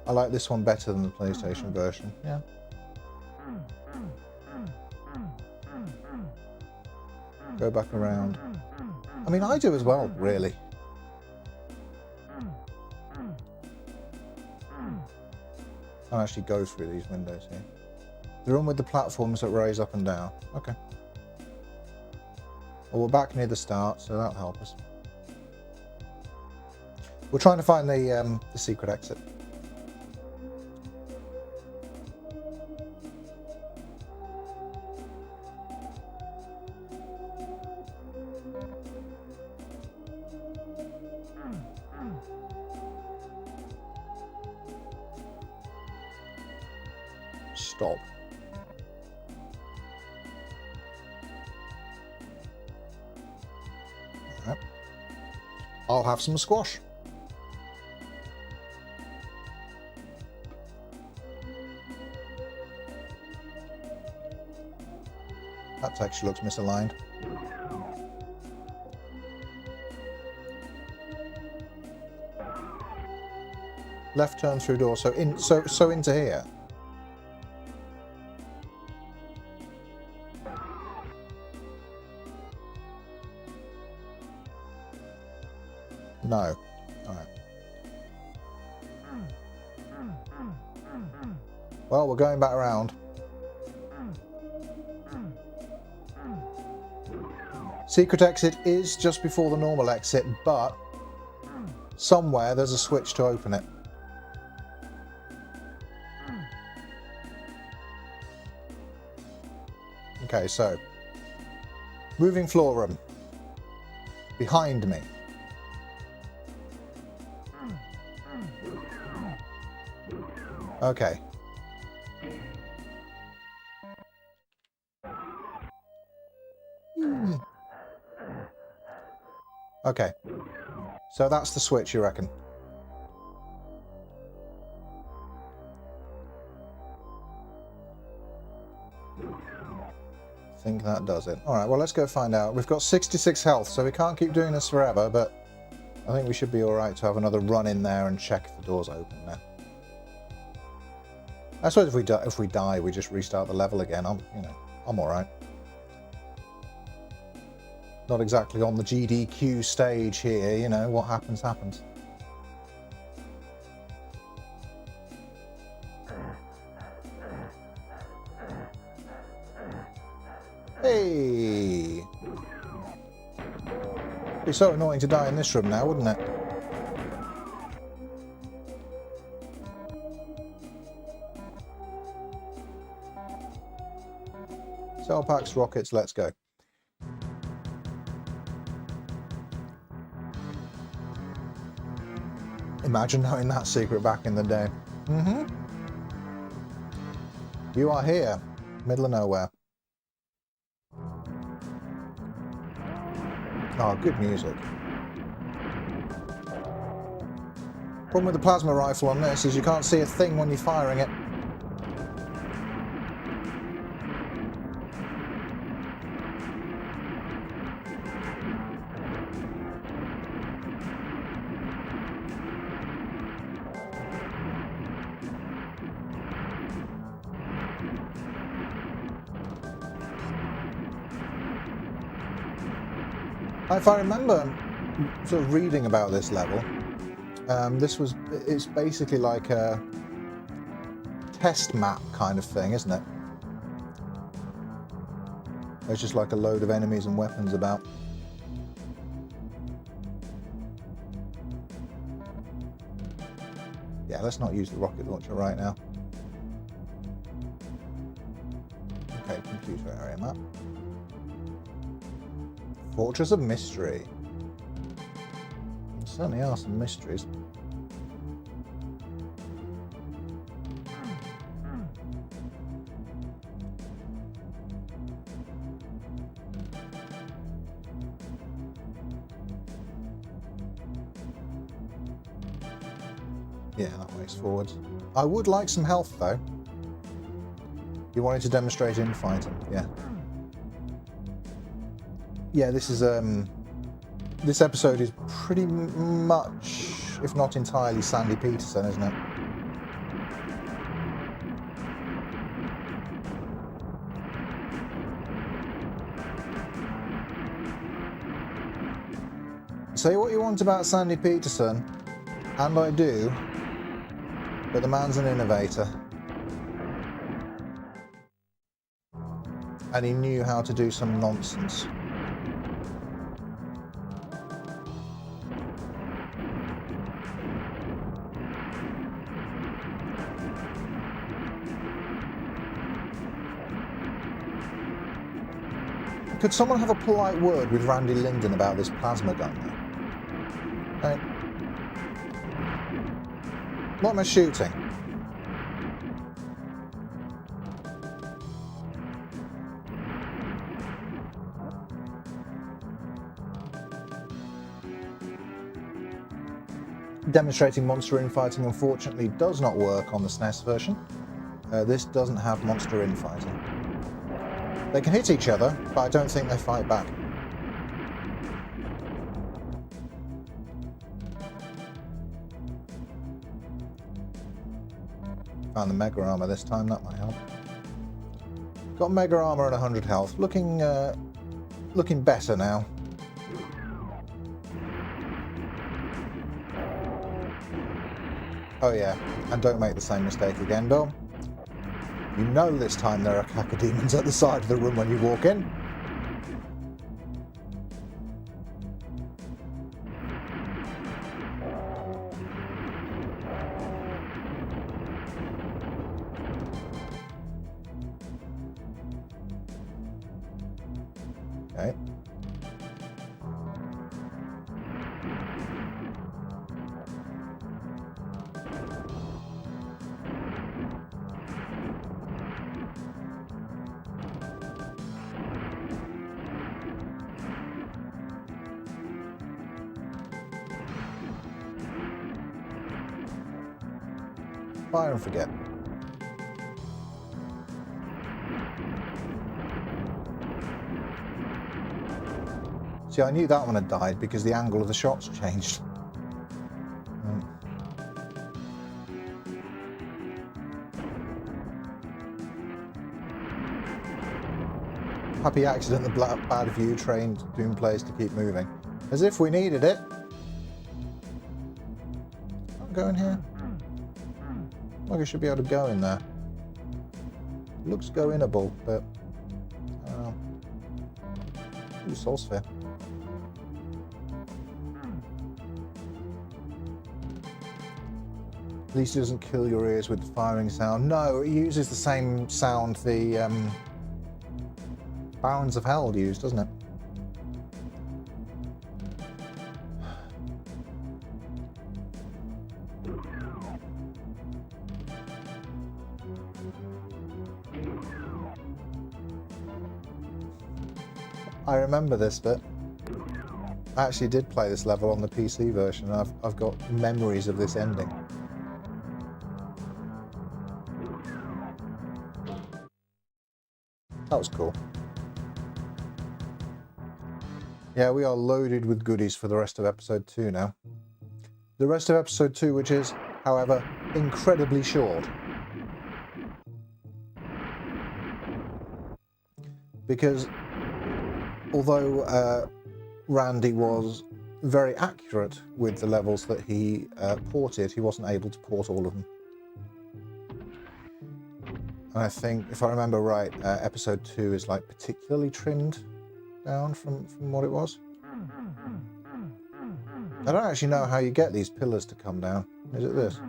I like this one better than the PlayStation version. Yeah. Go back around. I mean, I do as well, really. Can't actually go through these windows here. The room with the platforms that raise up and down. Okay. Well, we're back near the start, so that'll help us. We're trying to find the secret exit. Stop. Right. I'll have some squash. That texture looks misaligned. Left turn through door, so into here. No. Alright. Well, we're going back around. Secret exit is just before the normal exit, but somewhere there's a switch to open it. Okay, so moving floor room. Behind me. Okay. Okay. So that's the switch, you reckon? I think that does it. Alright, well, let's go find out. We've got 66 health, so we can't keep doing this forever, but I think we should be alright to have another run in there and check if the door's open now. I suppose if we die, we just restart the level again. I'm alright. Not exactly on the GDQ stage here, you know, what happens, happens. Hey! It'd be so annoying to die in this room now, wouldn't it? Cell packs, rockets, let's go. Imagine knowing that secret back in the day. You are here, middle of nowhere. Oh, good music. Problem with the plasma rifle on this is you can't see a thing when you're firing it. If I remember sort of reading about this level, it's basically like a test map kind of thing, isn't it? There's just like a load of enemies and weapons about. Yeah, let's not use the rocket launcher right now. Okay, tutor area map. Fortress of Mystery. There certainly are some mysteries. Yeah, that way's forwards. I would like some health, though. You wanted to demonstrate infighting, yeah. Yeah, this is this episode is pretty much, if not entirely, Sandy Peterson, isn't it? Say what you want about Sandy Peterson, and I do, but the man's an innovator. And he knew how to do some nonsense. Could someone have a polite word with Randy Linden about this plasma gun, though? Right. What am I shooting? Demonstrating monster infighting unfortunately does not work on the SNES version. This doesn't have monster infighting. They can hit each other, but I don't think they fight back. Found the Mega Armor this time, that might help. Got Mega Armor and 100 health. Looking better now. Oh yeah, and don't make the same mistake again, Bill. You know this time there are cacodemons at the side of the room when you walk in. Okay. Fire and forget. See, I knew that one had died because the angle of the shots changed. Happy accident the bad view trained Doom players to keep moving. As if we needed it. Can't go in here. Like I should be able to go in there. Looks go-inable, but I don't know. Ooh, Soul Sphere. At least it doesn't kill your ears with the firing sound. No, it uses the same sound the Barons of Hell used, doesn't it? I remember this bit. I actually did play this level on the PC version, and I've got memories of this ending. That was cool. Yeah, we are loaded with goodies for the rest of episode 2 now. The rest of episode 2, which is, however, incredibly short. Because although Randy was very accurate with the levels that he ported, he wasn't able to port all of them. And I think, if I remember right, episode 2 is like particularly trimmed down from what it was. I don't actually know how you get these pillars to come down. Is it this?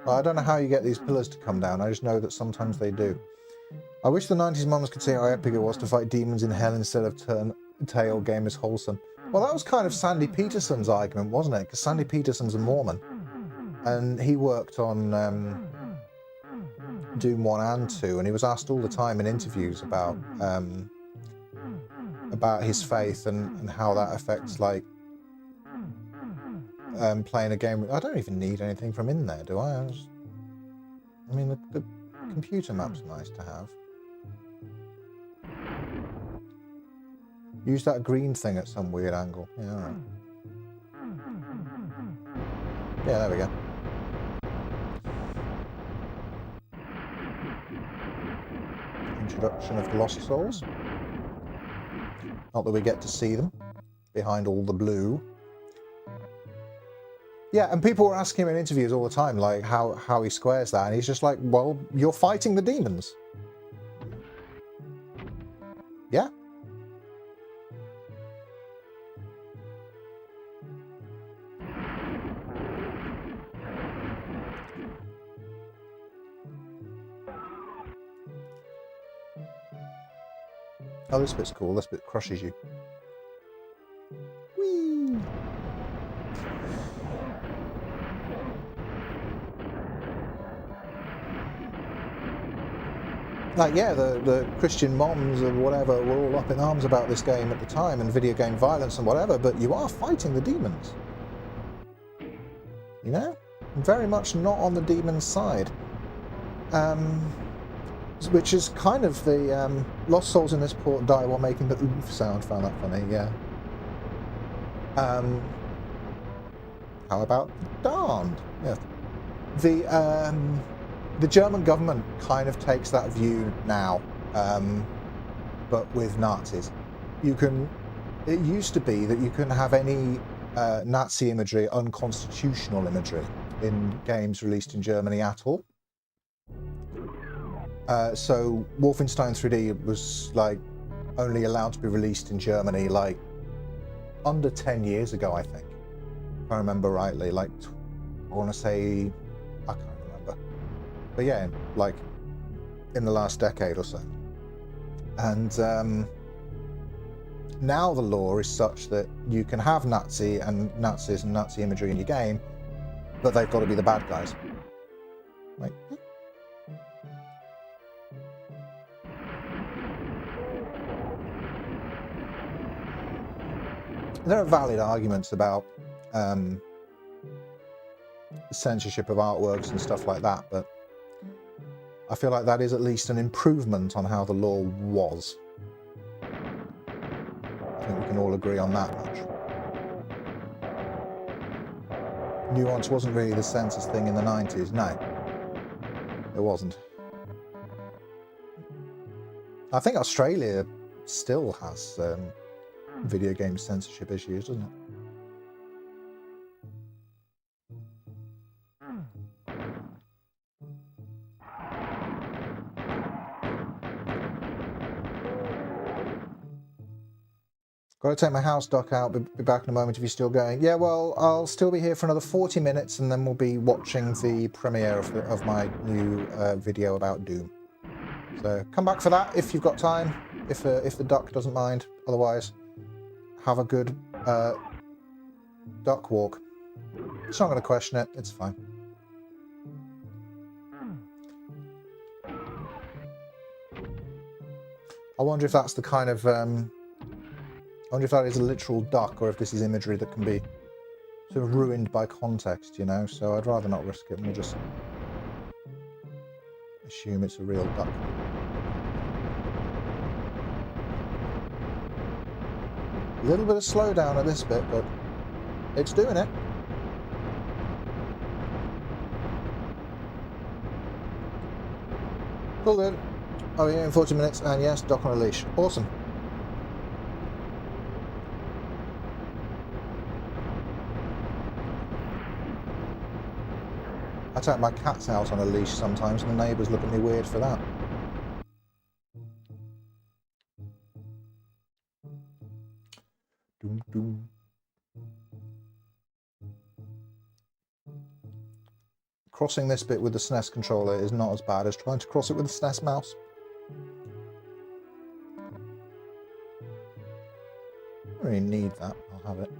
Well, I don't know how you get these pillars to come down. I just know that sometimes they do. I wish the 90s mums could see how epic it was to fight demons in hell instead of turn tail gamers wholesome. Well, that was kind of Sandy Peterson's argument, wasn't it? Because Sandy Peterson's a Mormon. And he worked on Doom 1 and 2, and he was asked all the time in interviews about his faith and how that affects, like, playing a game. I don't even need anything from in there, do I? I mean, the computer map's nice to have. Use that green thing at some weird angle. Yeah, alright. Yeah, there we go. Introduction of the Lost Souls. Not that we get to see them behind all the blue. Yeah, and people were asking him in interviews all the time, like, how he squares that, and he's just like, well, you're fighting the demons. Yeah. Oh, this bit's cool. This bit crushes you. Whee! Like, yeah, the Christian moms or whatever were all up in arms about this game at the time and video game violence and whatever, but you are fighting the demons. You know? Very much not on the demon's side. Which is kind of the Lost Souls in this port die while making the oomph sound. Found that funny, yeah. How about Darned? Yeah. The German government kind of takes that view now, but with Nazis. It used to be that you couldn't have any Nazi imagery, unconstitutional imagery, in games released in Germany at all. So Wolfenstein 3D was like only allowed to be released in Germany like under 10 years ago, I think, if I remember rightly. Like, I want to say, I can't remember, but yeah, like in the last decade or so. And now the law is such that you can have Nazis and Nazi imagery in your game, but they've got to be the bad guys. Like, there are valid arguments about censorship of artworks and stuff like that, but I feel like that is at least an improvement on how the law was. I think we can all agree on that much. Nuance wasn't really the census thing in the 90s, no. It wasn't. I think Australia still has video game censorship issues, doesn't it? Got to take my house dock out, be back in a moment if you're still going. Yeah, well, I'll still be here for another 40 minutes and then we'll be watching the premiere of my new video about Doom. So come back for that if you've got time, if the duck doesn't mind. Otherwise, have a good duck walk. It's not going to question it, it's fine. I wonder if that's the kind of... I wonder if that is a literal duck or if this is imagery that can be sort of ruined by context, you know? So I'd rather not risk it and we'll just assume it's a real duck. A little bit of slowdown at this bit, but it's doing it. All good. I'll be here in 40 minutes, and yes, duck on a leash. Awesome. I take my cats out on a leash sometimes, and the neighbours look at me weird for that. Doom, doom. crossing this bit with the SNES controller is not as bad as trying to cross it with the SNES mouse. I don't really need that. I'll have it.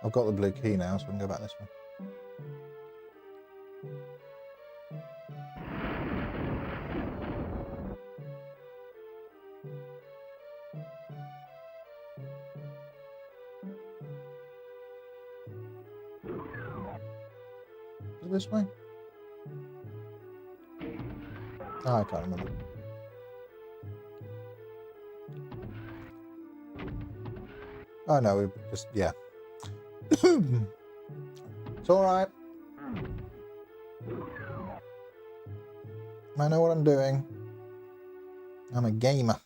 I've got the blue key now, so I can go back this way. Is it this way? Oh, I can't remember. Oh no, we just, yeah. It's alright. I know what I'm doing. I'm a gamer.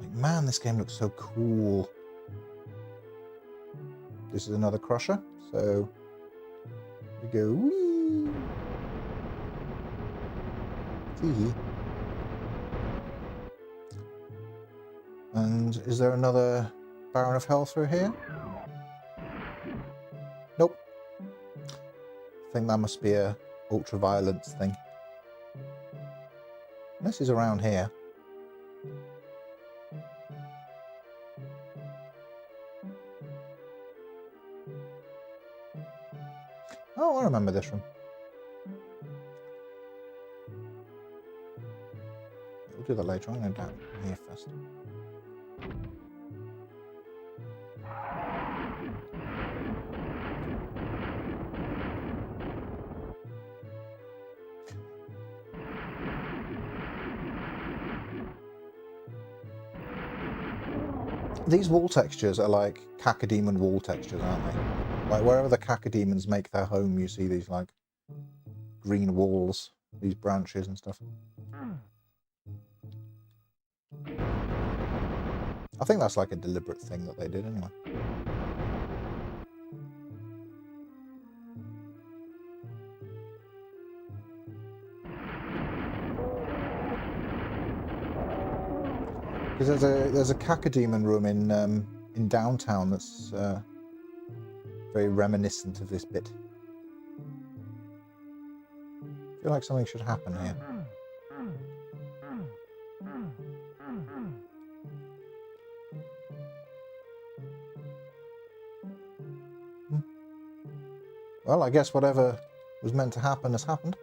Like, man, this game looks so cool. This is another crusher, so we go whee. Tee. And is there another Baron of Hell through here? Nope. I think that must be a ultra-violence thing. This is around here. Oh, I remember this room. We'll do that later. I'm going down here first. These wall textures are like cacodemon wall textures, aren't they? Like wherever the cacodemons make their home, you see these like green walls, these branches and stuff. I think that's like a deliberate thing that they did anyway. Because there's a cacodemon room in downtown that's very reminiscent of this bit. I feel like something should happen here. Well, I guess whatever was meant to happen has happened.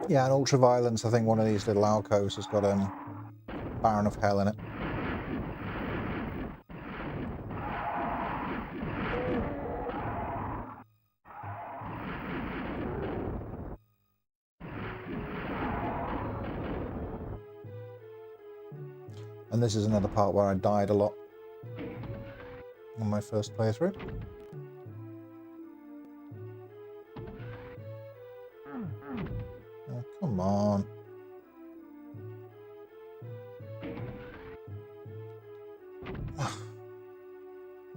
Yeah, and ultra-violence, I think one of these little alcoves has got Baron of Hell in it. And this is another part where I died a lot on my first playthrough. Oh, come on.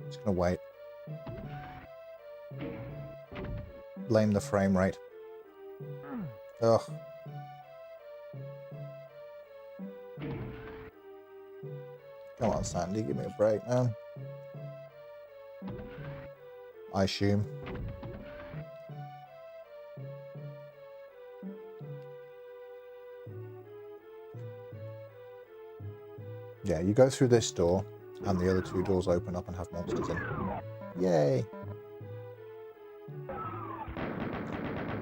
Just gonna wait. Blame the frame rate. Ugh. Come on, Sandy, give me a break, man. I assume. Yeah, you go through this door, and the other two doors open up and have monsters in. Yay.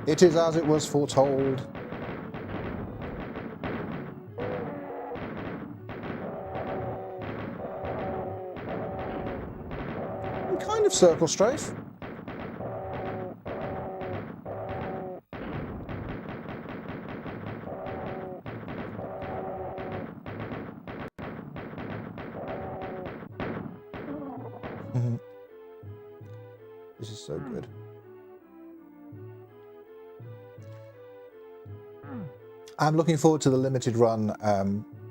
It is as it was foretold. Kind of circle strafe. This is so good. I'm looking forward to the limited run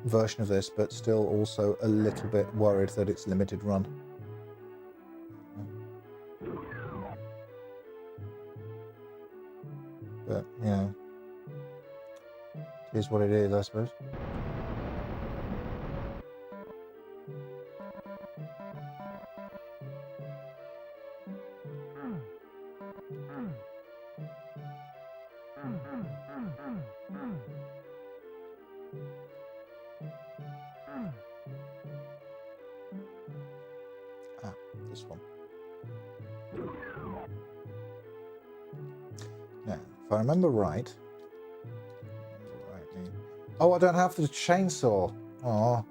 version of this, but still also a little bit worried that it's limited run. But, you know, it is what it is, I suppose. Ah, this one. Now, if I remember right... Oh, I don't have the chainsaw. Oh,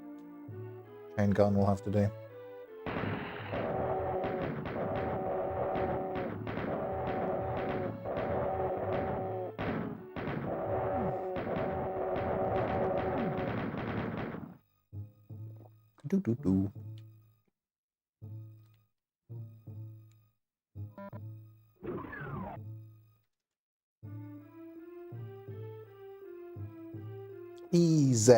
chain gun will have to do. Do. EZ.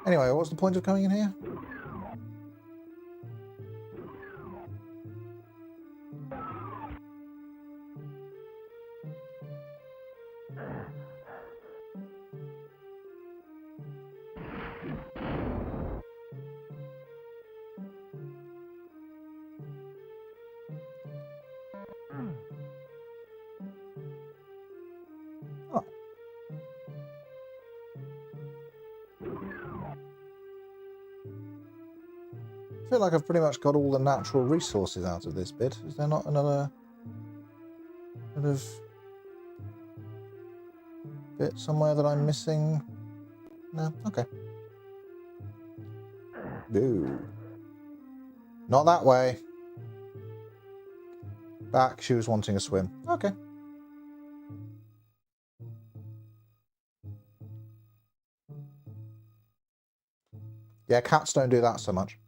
Anyway, what's the point of coming in here? Oh. I feel like I've pretty much got all the natural resources out of this bit. Is there not another sort of bit somewhere that I'm missing? No? Okay. Boo. Not that way. Back, she was wanting a swim. Okay. Yeah, cats don't do that so much.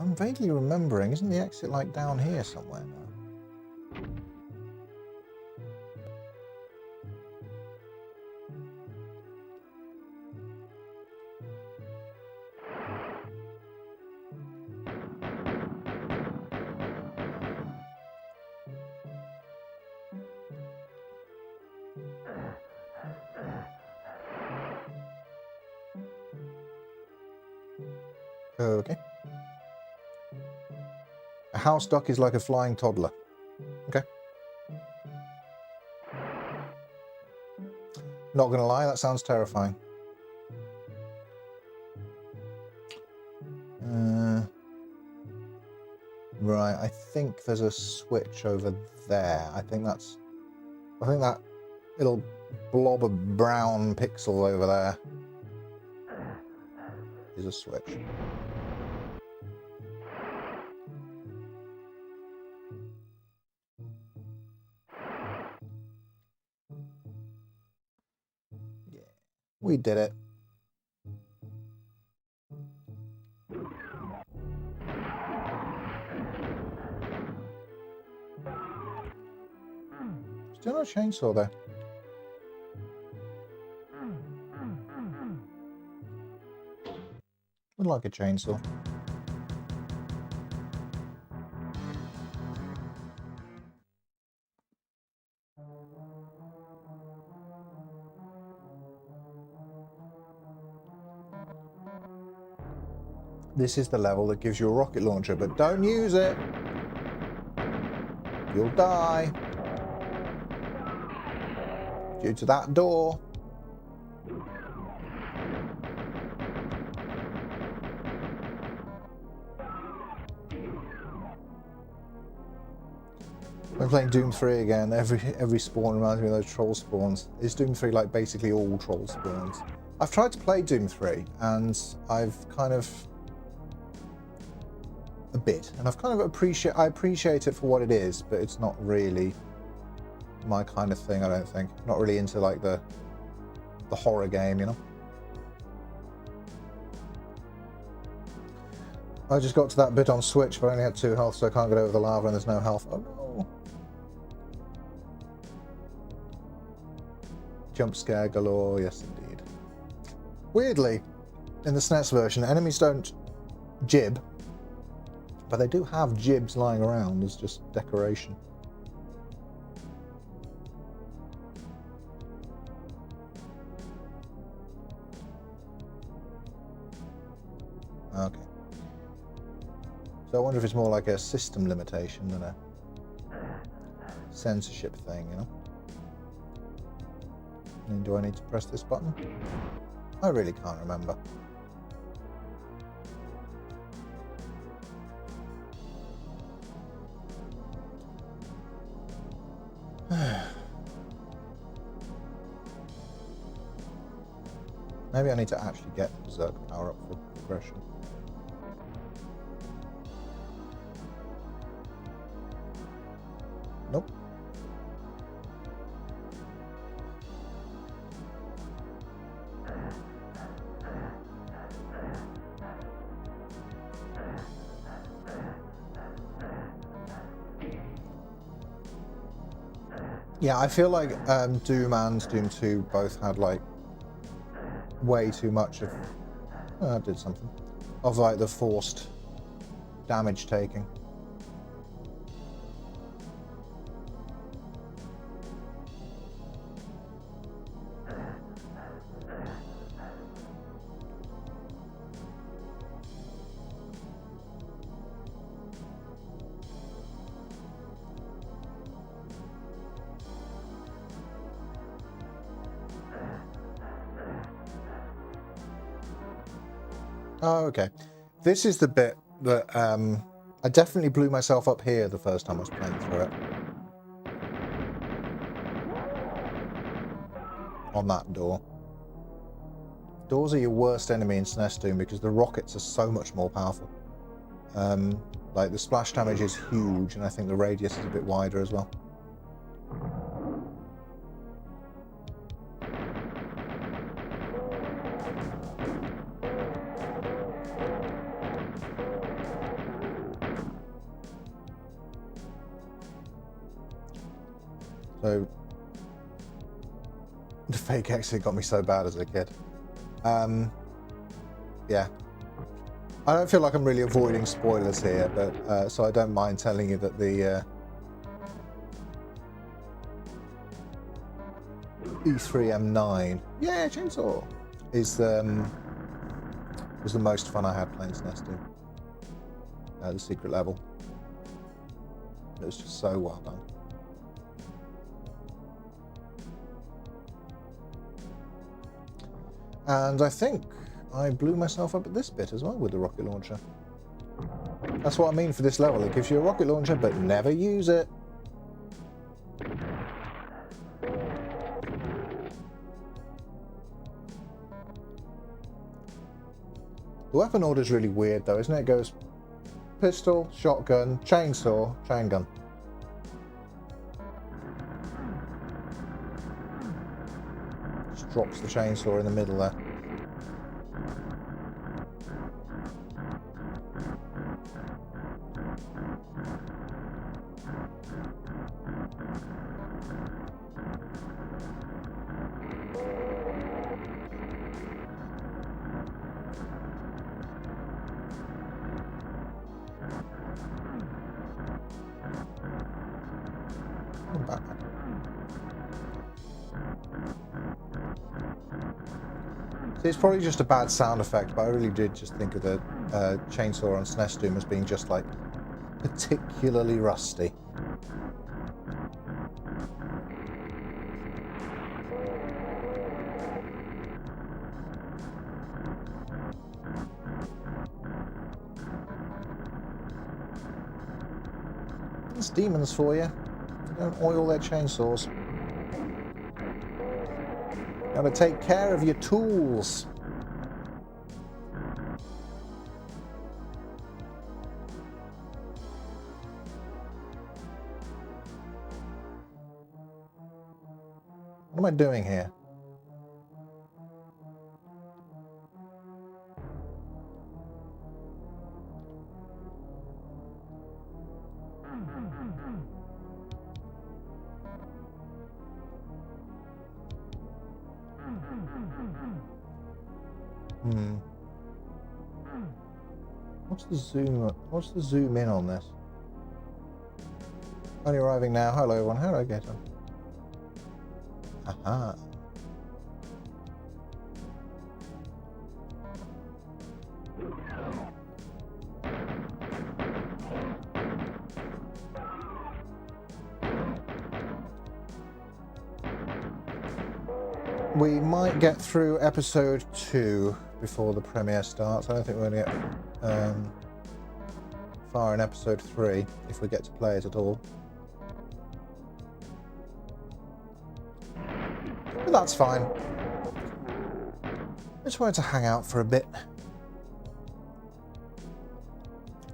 I'm vaguely remembering, isn't the exit like down here somewhere now? Okay. A house duck is like a flying toddler. Okay. Not gonna lie, that sounds terrifying. Right, I think there's a switch over there. I think that little blob of brown pixel over there is a switch. Yeah, we did it. Still no chainsaw there. Would like a chainsaw. This is the level that gives you a rocket launcher, but don't use it. You'll die. Due to that door. I'm playing Doom 3 again. Every spawn reminds me of those troll spawns. Is Doom 3 like basically all troll spawns? I've tried to play Doom 3 and I've kind of a bit, and I've kind of appreciate it for what it is, but it's not really my kind of thing. I don't think. Not really into like the horror game, you know. I just got to that bit on Switch, but I only had 2 health, so I can't get over the lava, and there's no health. Oh no! Jump scare galore, yes indeed. Weirdly, in the SNES version, enemies don't jib, but they do have jibs lying around as just decoration. Okay. So I wonder if it's more like a system limitation than a censorship thing, you know? And do I need to press this button? I really can't remember. Maybe I need to actually get the Berserk power up for progression. Nope. Yeah, I feel like Doom and Doom 2 both had like way too much of I did something of like the forced damage taking. Oh, okay. This is the bit that I definitely blew myself up here the first time I was playing through it. On that door. Doors are your worst enemy in SNES Doom because the rockets are so much more powerful. Like the splash damage is huge, and I think the radius is a bit wider as well. So the fake exit got me so bad as a kid. Yeah. I don't feel like I'm really avoiding spoilers here, but so I don't mind telling you that the E3M9, yeah, chainsaw, was the most fun I had playing SNES Doom. The secret level. It was just so well done. And I think I blew myself up at this bit as well with the rocket launcher. That's what I mean for this level. It gives you a rocket launcher, but never use it. The weapon order is really weird though, isn't it? It goes pistol, shotgun, chainsaw, chain gun. Just drops the chainsaw in the middle there. It's probably just a bad sound effect, but I really did just think of the chainsaw on SNES Doom as being just like particularly rusty. It's demons for you. They don't oil their chainsaws. Gotta take care of your tools. What am I doing here? What's the zoom in on this? Only arriving now. Hello everyone, how do I get on? Aha. We might get through episode 2 before the premiere starts. I don't think we're going to get far in episode 3 if we get to play it at all. But that's fine. I just wanted to hang out for a bit.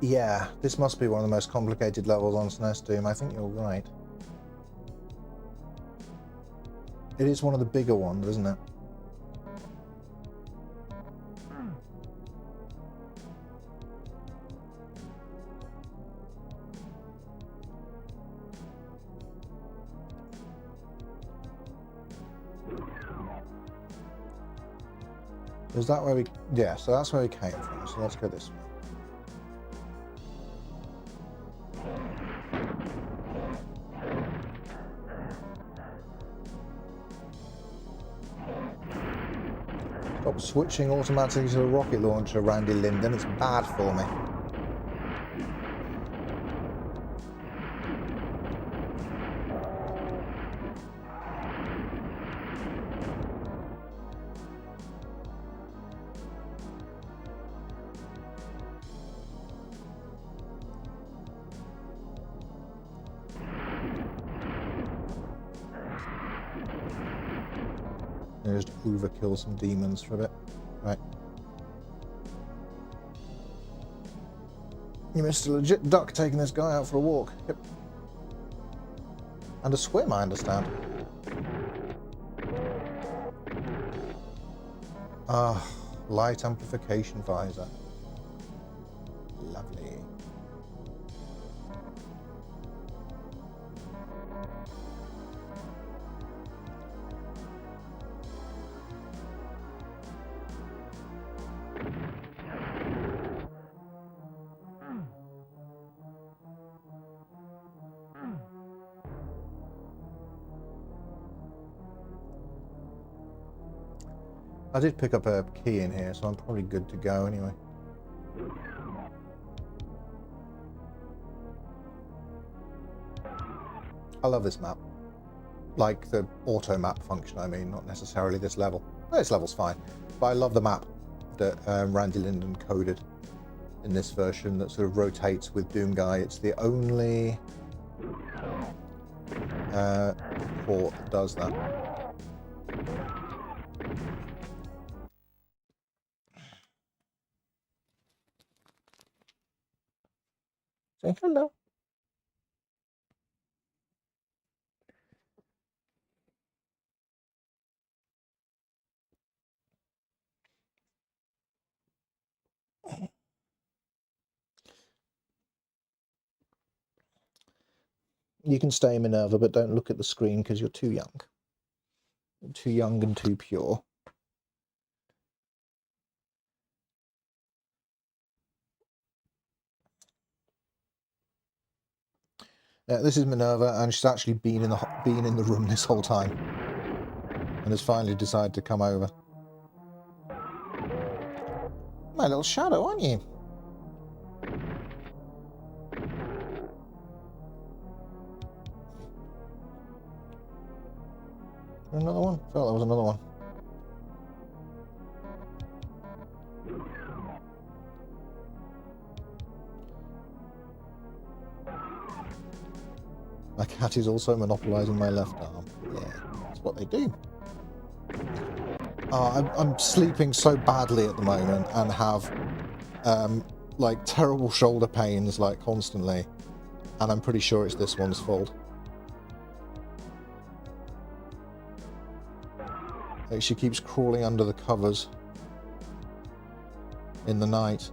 Yeah, this must be one of the most complicated levels on SNES Doom. I think you're right. It is one of the bigger ones, isn't it? Is that where we... Yeah, so that's where we came from. So let's go this way. Stop switching automatically to a rocket launcher, Randy Linden. It's bad for me. Just overkill some demons for a bit. Right. You missed a legit duck taking this guy out for a walk. Yep. And a swim, I understand. Ah, light amplification visor. Lovely. I did pick up a key in here, so I'm probably good to go anyway. I love this map. Like the auto map function, I mean, not necessarily this level. This level's fine. But I love the map that Randy Linden coded in this version that sort of rotates with Doom Guy. It's the only port that does that. Say hello. You can stay Minerva, but don't look at the screen because you're too young. You're too young and too pure. This is Minerva, and she's actually been in the room this whole time, and has finally decided to come over. My little shadow, aren't you? Felt there was another one. My cat is also monopolising my left arm. Yeah, that's what they do. I'm sleeping so badly at the moment and have like terrible shoulder pains like constantly, and I'm pretty sure it's this one's fault. Like she keeps crawling under the covers in the night,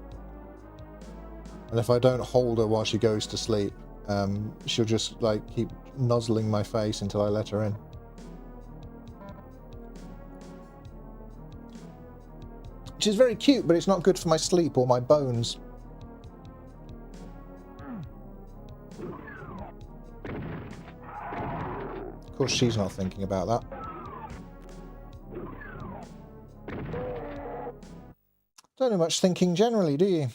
and if I don't hold her while she goes to sleep, she'll just like keep nuzzling my face until I let her in. Which is very cute, but it's not good for my sleep or my bones. Of course, she's not thinking about that. Don't do much thinking generally, do you?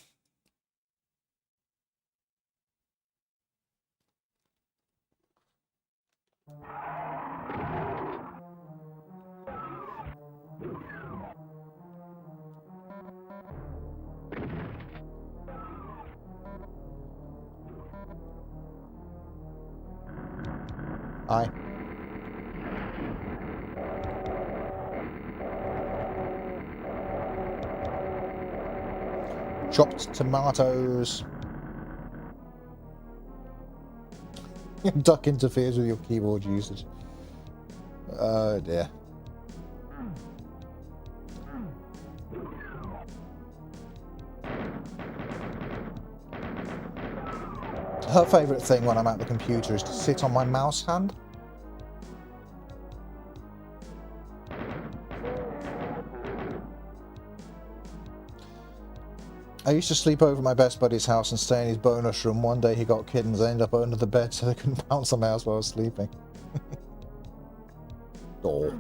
Hi. Chopped tomatoes. Duck interferes with your keyboard usage. Oh dear. Her favourite thing when I'm at the computer is to sit on my mouse hand. I used to sleep over at my best buddy's house and stay in his bonus room. One day he got kittens. I ended up under the bed so they couldn't bounce on my house while I was sleeping. Oh.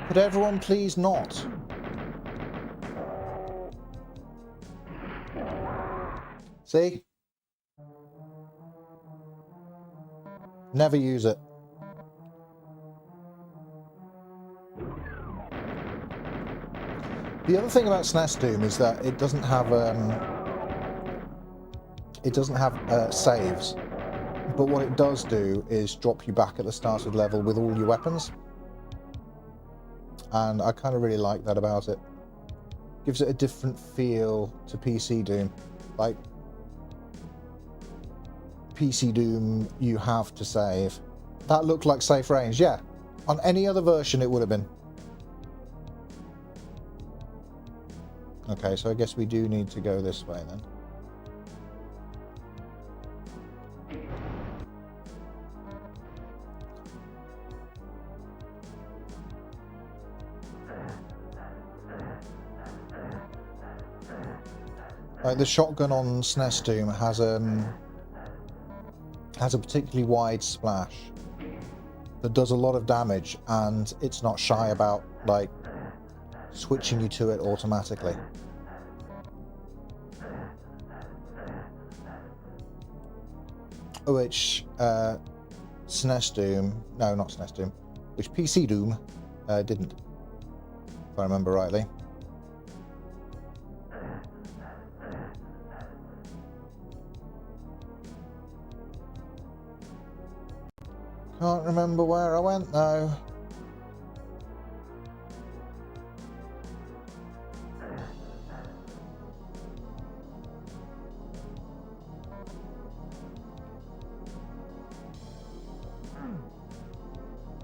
Could everyone please not? See? Never use it. The other thing about SNES Doom is that it doesn't have saves, but what it does do is drop you back at the start of the level with all your weapons, and I kind of really like that about it. Gives it a different feel to PC Doom. Like PC Doom, you have to save. That looked like safe range, yeah. On any other version, it would have been. Okay, so I guess we do need to go this way then. The shotgun on SNES Doom has a particularly wide splash that does a lot of damage, and it's not shy about like switching you to it automatically. Which SNES Doom, no, not SNES Doom, which PC Doom didn't, if I remember rightly. Can't remember where I went though.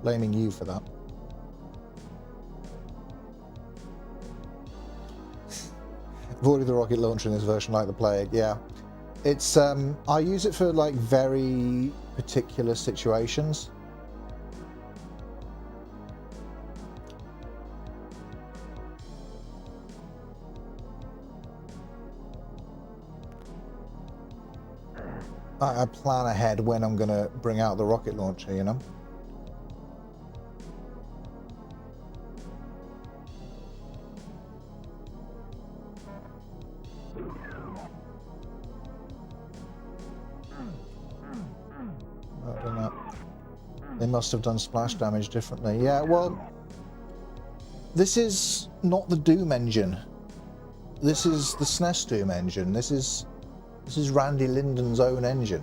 Blaming you for that. Avoided the rocket launcher in this version like the plague, yeah. It's I use it for like very particular situations. I plan ahead when I'm gonna bring out the rocket launcher, you know. They must have done splash damage differently. Yeah, well, this is not the Doom engine. This is the SNES Doom engine. This is Randy Linden's own engine.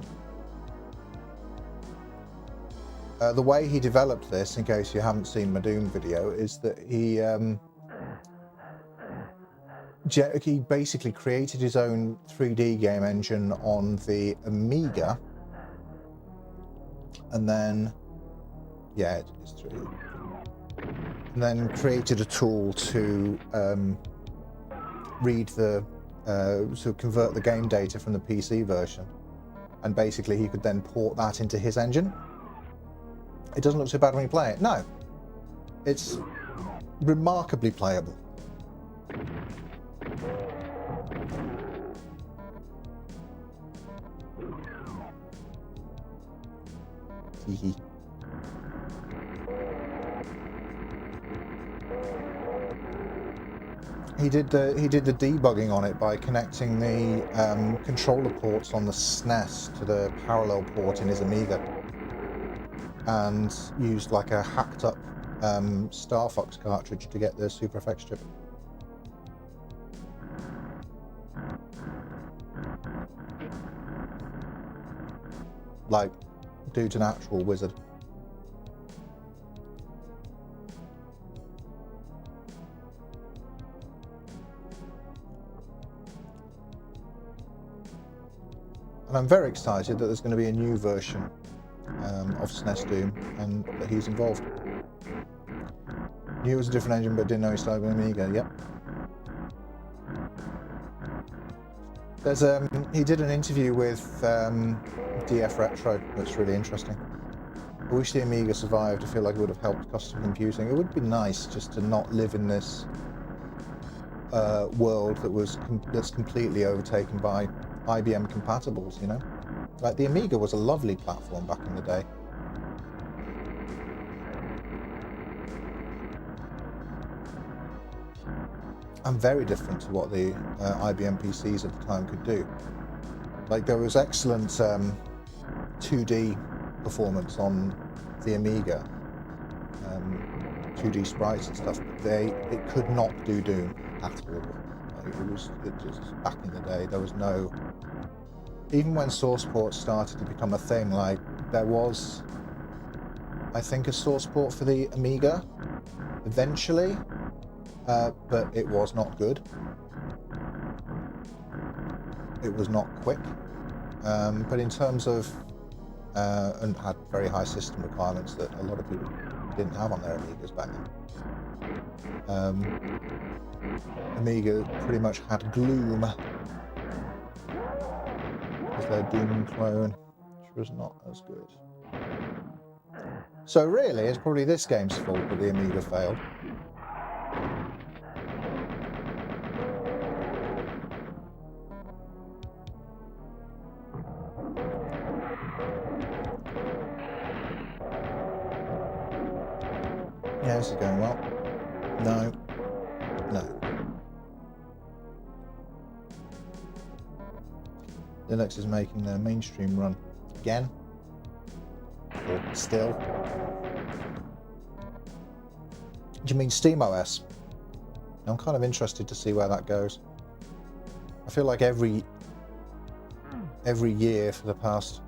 The way he developed this, in case you haven't seen my Doom video, is that he basically created his own 3D game engine on the Amiga, and then, yeah, it is 3D, and then created a tool to read the, to convert the game data from the PC version, and basically he could then port that into his engine. It doesn't look so bad when you play it. No, it's remarkably playable. Hee. He did the debugging on it by connecting the controller ports on the SNES to the parallel port in his Amiga, and used like a hacked up Star Fox cartridge to get the Super FX chip. Like, dude's an actual wizard. And I'm very excited that there's going to be a new version of SNES Doom, and that he's involved. Knew it was a different engine, but didn't know he started with Amiga. Yep. There's he did an interview with DF Retro that's really interesting. I wish the Amiga survived. I feel like it would have helped custom computing. It would be nice just to not live in this world that's completely overtaken by IBM compatibles, you know? Like, the Amiga was a lovely platform back in the day. And very different to what the IBM PCs at the time could do. Like, there was excellent 2D performance on the Amiga, 2D sprites and stuff, but it could not do Doom at all. Like, it just back in the day, there was no. Even when source ports started to become a thing, like, there was, I think, a source port for the Amiga eventually, but it was not good. It was not quick. But in terms of, and had very high system requirements that a lot of people didn't have on their Amigas back then. Amiga pretty much had Gloom as their Doom clone, which was not as good. So really, it's probably this game's fault that the Amiga failed. Yeah, this is going well. No. No. Linux is making their mainstream run again. Or still. Do you mean SteamOS? I'm kind of interested to see where that goes. I feel like every year for the past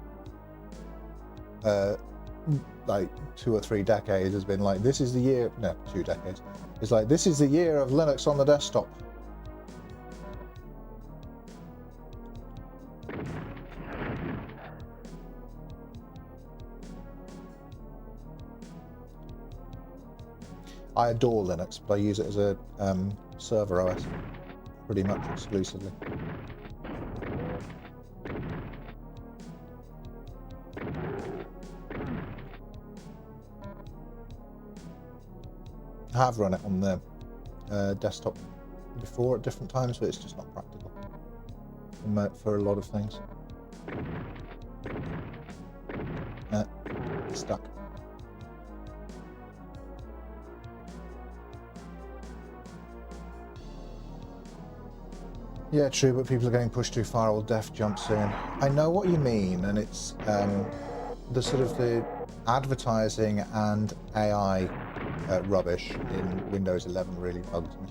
like 2 or 3 decades has been like, this is the year, no, 2 decades. It's like, this is the year of Linux on the desktop. I adore Linux, but I use it as a server OS pretty much exclusively. I have run it on the desktop before at different times, but it's just not practical for a lot of things. It's stuck. Yeah, true, but people are getting pushed too far. Old Def jumps in. I know what you mean, and it's the sort of advertising and AI rubbish in Windows 11 really bugs me.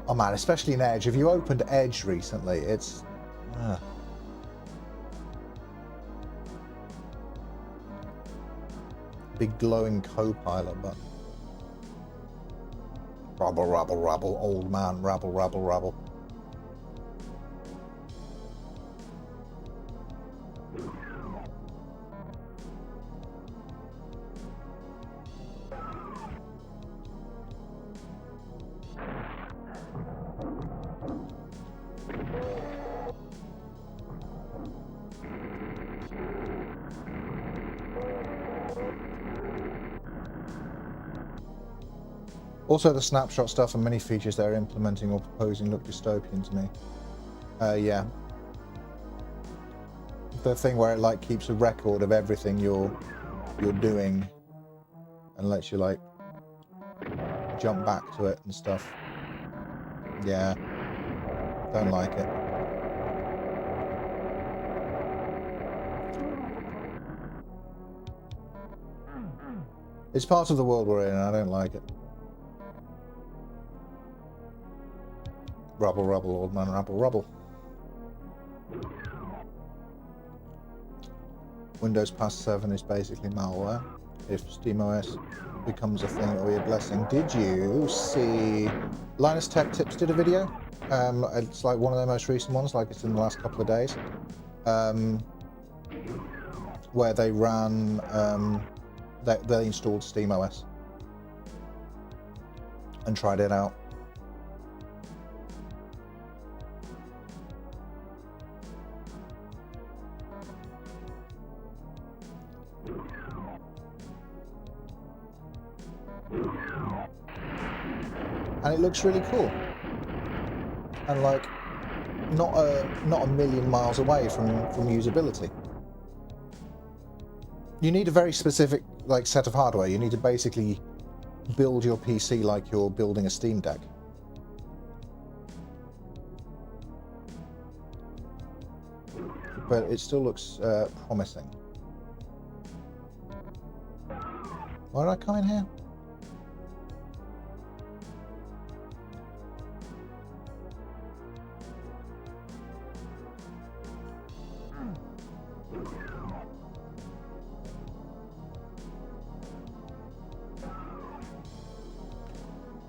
Oh man, especially in Edge. If you opened Edge recently, it's... Big glowing co-pilot button. Rubble, rubble, rubble. Old man, rubble, rubble, rubble. Also, the snapshot stuff and many features they're implementing or proposing look dystopian to me. Yeah. The thing where it like keeps a record of everything you're doing and lets you like jump back to it and stuff. Yeah. Don't like it. It's part of the world we're in and I don't like it. Rubble, rubble, old man, rubble, rubble. Windows past 7 is basically malware. If SteamOS becomes a thing, it'll be a blessing. Did you see Linus Tech Tips did a video? It's like one of their most recent ones, like it's in the last couple of days, where they ran, they installed SteamOS and tried it out. And it looks really cool, and like not a million miles away from usability. You need a very specific like set of hardware. You need to basically build your PC like you're building a Steam Deck. But it still looks promising. Why did I come in here?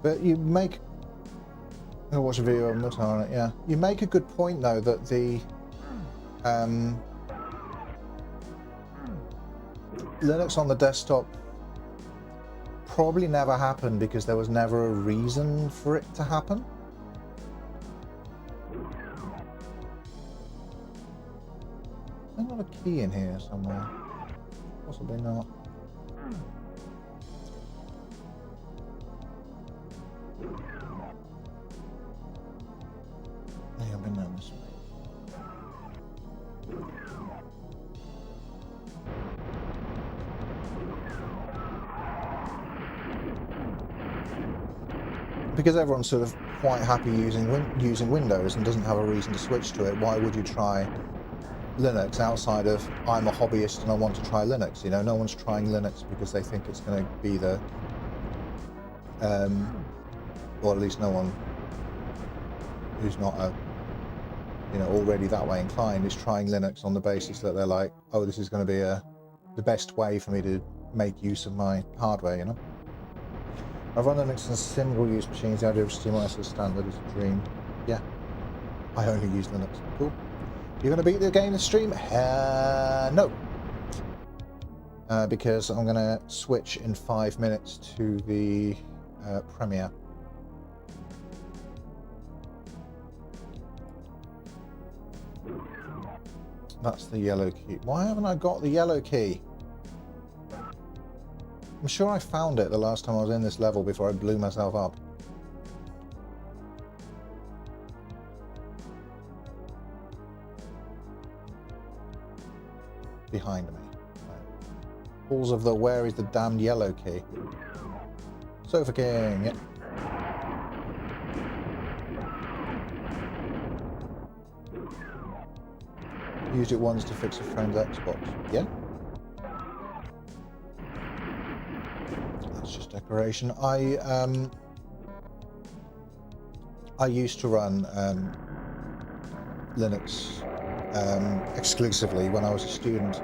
But you make... I'll watch a video on it, yeah. You make a good point, though, that the... Linux on the desktop probably never happened because there was never a reason for it to happen. There's not a key in here somewhere. Possibly not. I've been down this way. Because everyone's sort of quite happy using Windows and doesn't have a reason to switch to it, why would you try Linux outside of I'm a hobbyist and I want to try Linux? You know, no one's trying Linux because they think it's going to be the, or at least no one who's not a, you know, already that way inclined is trying Linux on the basis that they're like, oh, this is going to be the best way for me to make use of my hardware, you know. I've run Linux on single-use machines. The idea of SteamOS as standard is a dream. Yeah, I only use Linux. Cool. You're going to beat the game in stream? No. Because I'm going to switch in 5 minutes to the premiere. That's the yellow key. Why haven't I got the yellow key? I'm sure I found it the last time I was in this level before I blew myself up. Behind me. Right. Balls of the where is the damned yellow key? Sofa King, yep. Used it once to fix a friend's Xbox. Yeah. That's just decoration. I used to run Linux exclusively when I was a student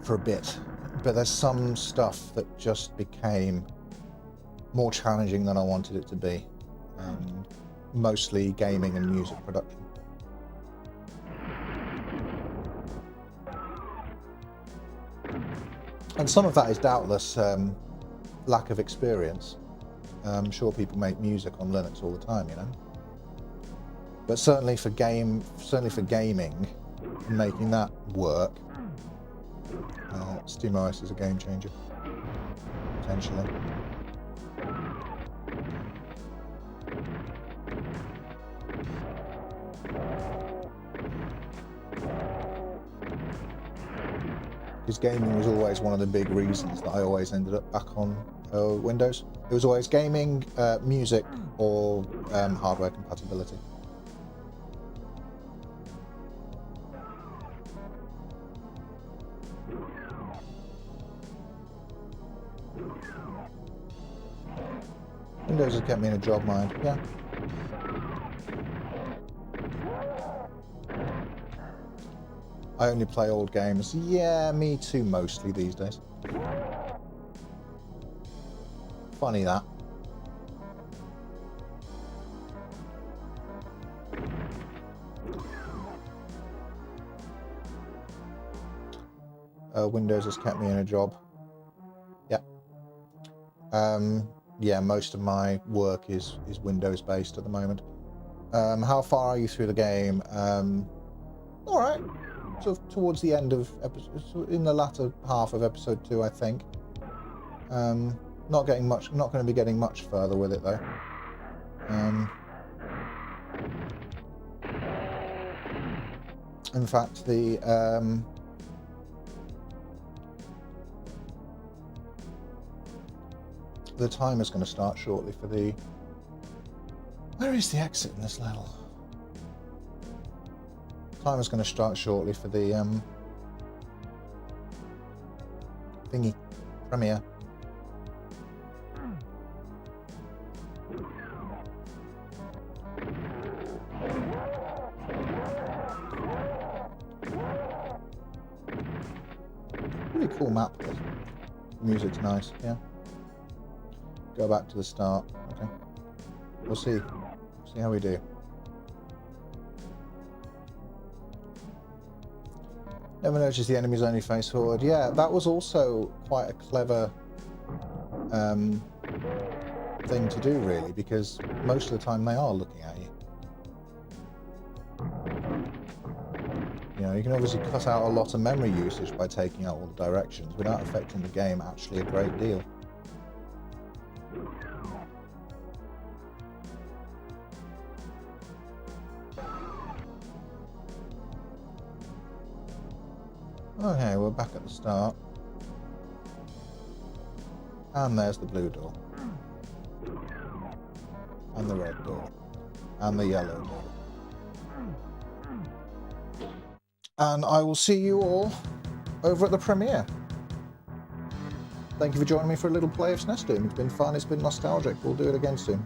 for a bit, but there's some stuff that just became more challenging than I wanted it to be, mostly gaming and music production. And some of that is doubtless lack of experience. I'm sure people make music on Linux all the time, you know. But certainly for gaming, making that work, SteamOS is a game changer, potentially. Because gaming was always one of the big reasons that I always ended up back on Windows. It was always gaming, music, or hardware compatibility. Windows has kept me in a job mind, yeah. I only play old games. Yeah, me too, mostly these days. Funny that. Windows has kept me in a job. Yeah. Yeah, most of my work is Windows based at the moment. How far are you through the game? All right. So towards the end of episode, in the latter half of episode 2, I think. Not going to be getting much further with it though. In fact, the timer's going to start shortly for the... Where is the exit in this level? Timer's going to start shortly for the thingy premiere. Really cool map. This music's nice. Yeah. Go back to the start. Okay. We'll see. See how we do. Never noticed the enemies only face forward. Yeah, that was also quite a clever thing to do, really, because most of the time they are looking at you. You know, you can obviously cut out a lot of memory usage by taking out all the directions without affecting the game actually a great deal. Okay, we're back at the start. And there's the blue door. And the red door. And the yellow door. And I will see you all over at the premiere. Thank you for joining me for a little play of SNES Doom. It's been fun, it's been nostalgic. We'll do it again soon.